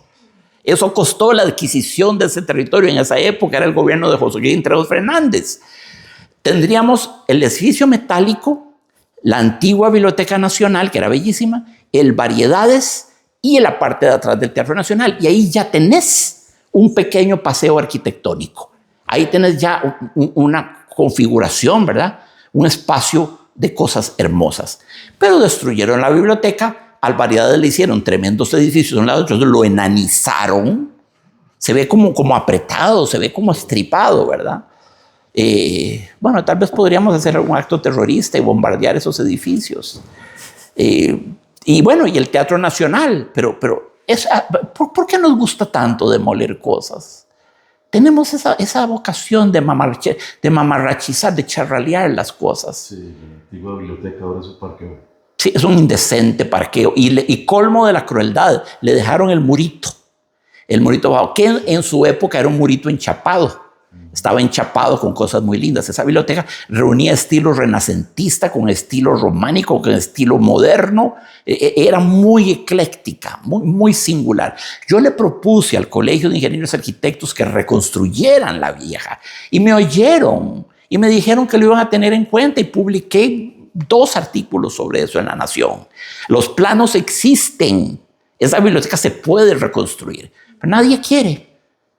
Speaker 1: Eso costó la adquisición de ese territorio en esa época, era el gobierno de José Guillermo Tredos Fernández. Tendríamos el edificio metálico, la antigua Biblioteca Nacional, que era bellísima, el Variedades y la parte de atrás del Teatro Nacional. Y ahí ya tenés un pequeño paseo arquitectónico. Ahí tenés ya una configuración, ¿verdad? Un espacio de cosas hermosas. Pero destruyeron la biblioteca, al Variedades le hicieron tremendos edificios, un lado otro, lo enanizaron. Se ve como apretado, se ve como estripado, ¿verdad? Bueno, tal vez podríamos hacer algún acto terrorista y bombardear esos edificios. Y bueno, y el Teatro Nacional, pero ¿por qué nos gusta tanto demoler cosas? Tenemos esa vocación de mamarrachizar, de charralear las cosas.
Speaker 3: Sí, la antigua biblioteca ahora es un parqueo.
Speaker 1: Sí, es un indecente parqueo. Y colmo de la crueldad, le dejaron el murito bajo, que en su época era un murito enchapado. Estaba enchapado con cosas muy lindas. Esa biblioteca reunía estilo renacentista con estilo románico, con estilo moderno. Era muy ecléctica, muy singular. Yo le propuse al Colegio de Ingenieros Arquitectos que reconstruyeran la vieja y me oyeron y me dijeron que lo iban a tener en cuenta y publiqué 2 artículos sobre eso en La Nación. Los planos existen. Esa biblioteca se puede reconstruir, pero nadie quiere.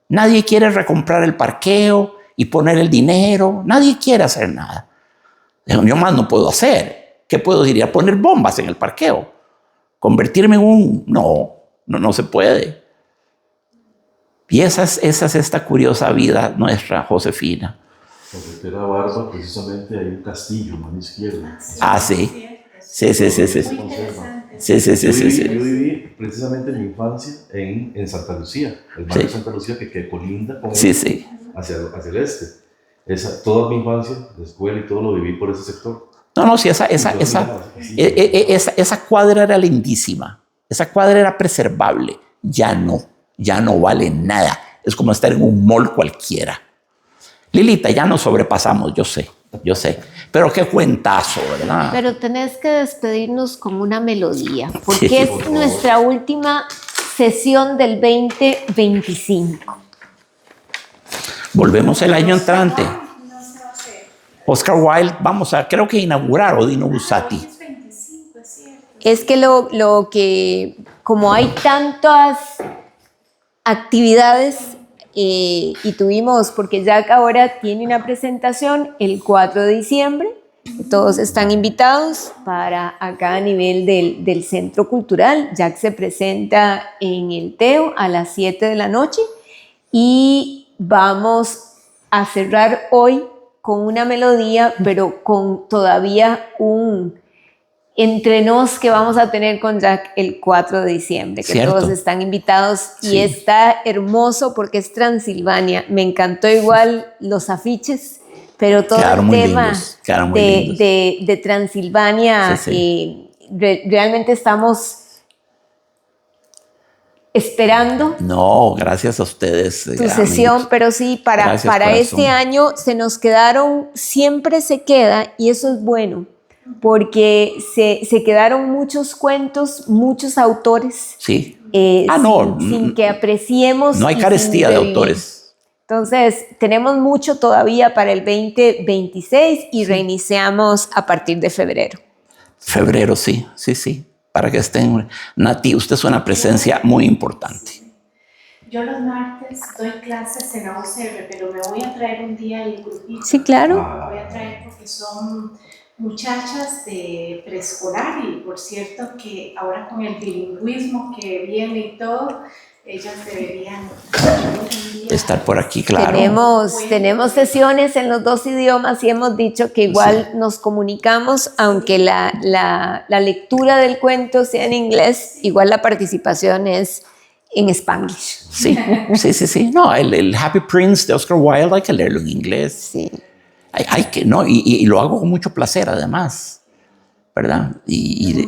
Speaker 1: Nadie quiere recomprar el parqueo y poner el dinero. Nadie quiere hacer nada. Yo más no puedo hacer. ¿Qué puedo decir? Ir a poner bombas en el parqueo. Convertirme en un... No se puede. Y esa es esta curiosa vida nuestra, Josefina.
Speaker 3: Porque era Barba, precisamente hay un castillo a mano izquierda.
Speaker 1: Sí. Sí.
Speaker 3: Yo viví precisamente mi infancia en Santa Lucía, el barrio de Santa Lucía que colinda con hacia el este. Toda mi infancia, la escuela y todo lo viví por ese sector.
Speaker 1: Sí, esa cuadra era lindísima. Esa cuadra era preservable. Ya no vale nada. Es como estar en un mall cualquiera. Lilita, ya nos sobrepasamos, yo sé. Pero qué cuentazo, ¿verdad?
Speaker 2: Pero tenés que despedirnos con una melodía, porque es nuestra última sesión del 2025.
Speaker 1: Volvemos el año entrante. Oscar Wilde, creo que inaugurar Odino Buzzati.
Speaker 2: Es que lo que, como hay tantas actividades y tuvimos, porque Jack ahora tiene una presentación el 4 de diciembre, todos están invitados para acá a nivel del Centro Cultural. Jack se presenta en el Teo a las 7 de la noche y vamos a cerrar hoy con una melodía, pero con todavía un entre nos que vamos a tener con Jack el 4 de diciembre, que
Speaker 1: Cierto.
Speaker 2: Todos están invitados y está hermoso porque es Transilvania. Me encantó igual los afiches, pero todo
Speaker 1: Quedaron
Speaker 2: el
Speaker 1: muy
Speaker 2: tema
Speaker 1: lindos, quedaron muy lindos.
Speaker 2: de Transilvania, realmente estamos esperando
Speaker 1: Gracias a ustedes.
Speaker 2: tu sesión, pero sí, para este año siempre se queda, y eso es bueno, porque se quedaron muchos cuentos, muchos autores.
Speaker 1: Sí.
Speaker 2: Sin que apreciemos.
Speaker 1: No hay carestía de autores.
Speaker 2: Entonces, tenemos mucho todavía para el 2026 y reiniciamos a partir de febrero.
Speaker 1: Febrero, sí. Para que estén. Nati, usted es una presencia muy importante.
Speaker 4: Yo los martes doy clases en la UCR, pero me voy a traer un día el grupito.
Speaker 2: Sí, claro.
Speaker 4: Me voy a traer porque son muchachas de preescolar y por cierto que ahora con el bilingüismo que viene y todo, ellas deberían
Speaker 1: estar por aquí, claro.
Speaker 2: Tenemos sesiones en los dos idiomas y hemos dicho que igual nos comunicamos, aunque la lectura del cuento sea en inglés, igual la participación es en Spanglish.
Speaker 1: Sí. No, el Happy Prince de Oscar Wilde hay que leerlo en inglés.
Speaker 2: Sí.
Speaker 1: Y lo hago con mucho placer además, ¿verdad? Y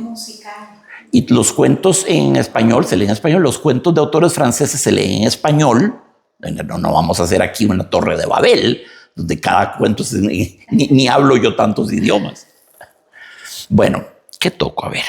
Speaker 1: los cuentos en español se leen en español, los cuentos de autores franceses se leen en español. No vamos a hacer aquí una torre de Babel, donde cada cuento ni hablo yo tantos idiomas. Bueno, ¿qué toco? A ver.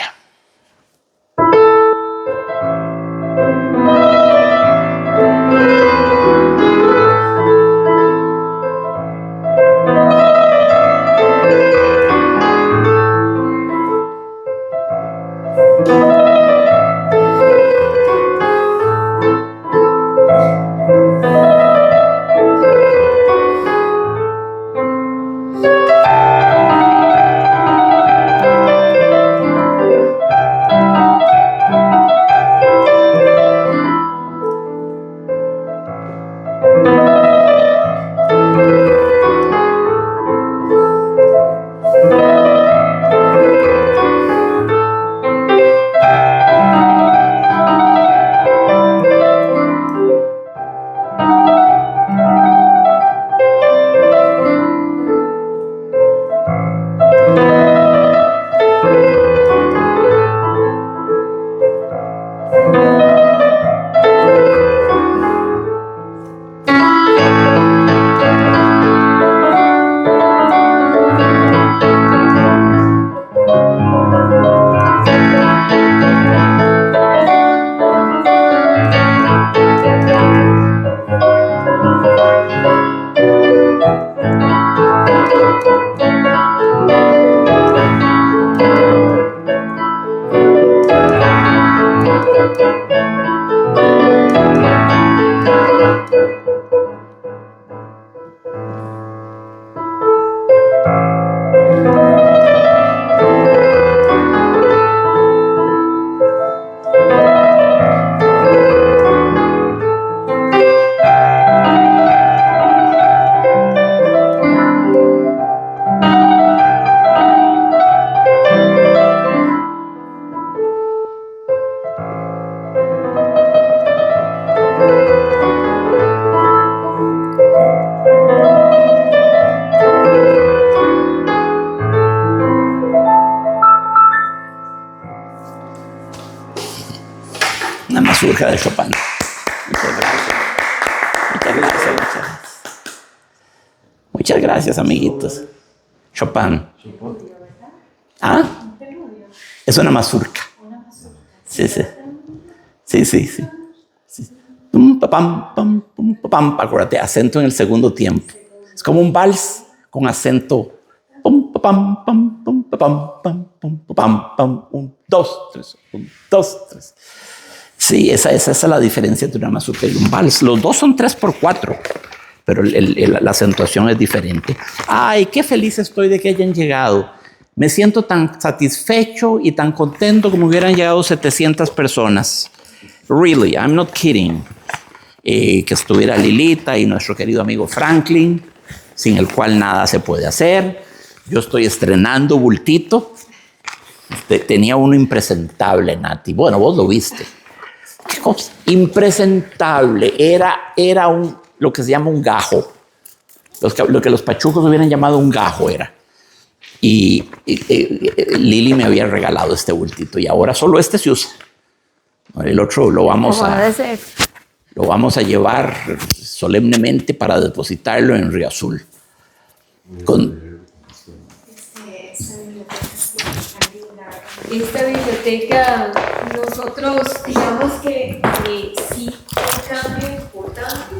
Speaker 1: mazurca de Chopin. Muchas gracias. Muchas gracias, muchas gracias. Muchas gracias, amiguitos. Chopin. ¿Ah? Es una mazurca. Sí, sí. Sí, sí, sí. Sí. Pum, pam, pam, pum, pam. Acuérdate, acento en el segundo tiempo. Es como un vals con acento. Pum, pam, pam, pum, pam, pam, pum, pam, pam. 1, 2, 3. 1, 2, 3. Sí, esa es la diferencia entre una mazurca y un vals. Los dos son 3x4, pero la acentuación es diferente. Ay, qué feliz estoy de que hayan llegado. Me siento tan satisfecho y tan contento como hubieran llegado 700 personas. Really, I'm not kidding. Que estuviera Lilita y nuestro querido amigo Franklin, sin el cual nada se puede hacer. Yo estoy estrenando bultito. Tenía uno impresentable, Nati. Bueno, vos lo viste. ¿Qué cosa? Impresentable. Era lo que se llama un gajo. Lo que los pachucos hubieran llamado un gajo era. Y Lili me había regalado este bultito y ahora solo este se usa. El otro lo vamos a llevar solemnemente para depositarlo en Río Azul.
Speaker 2: Esta biblioteca, nosotros digamos que sí, un cambio importante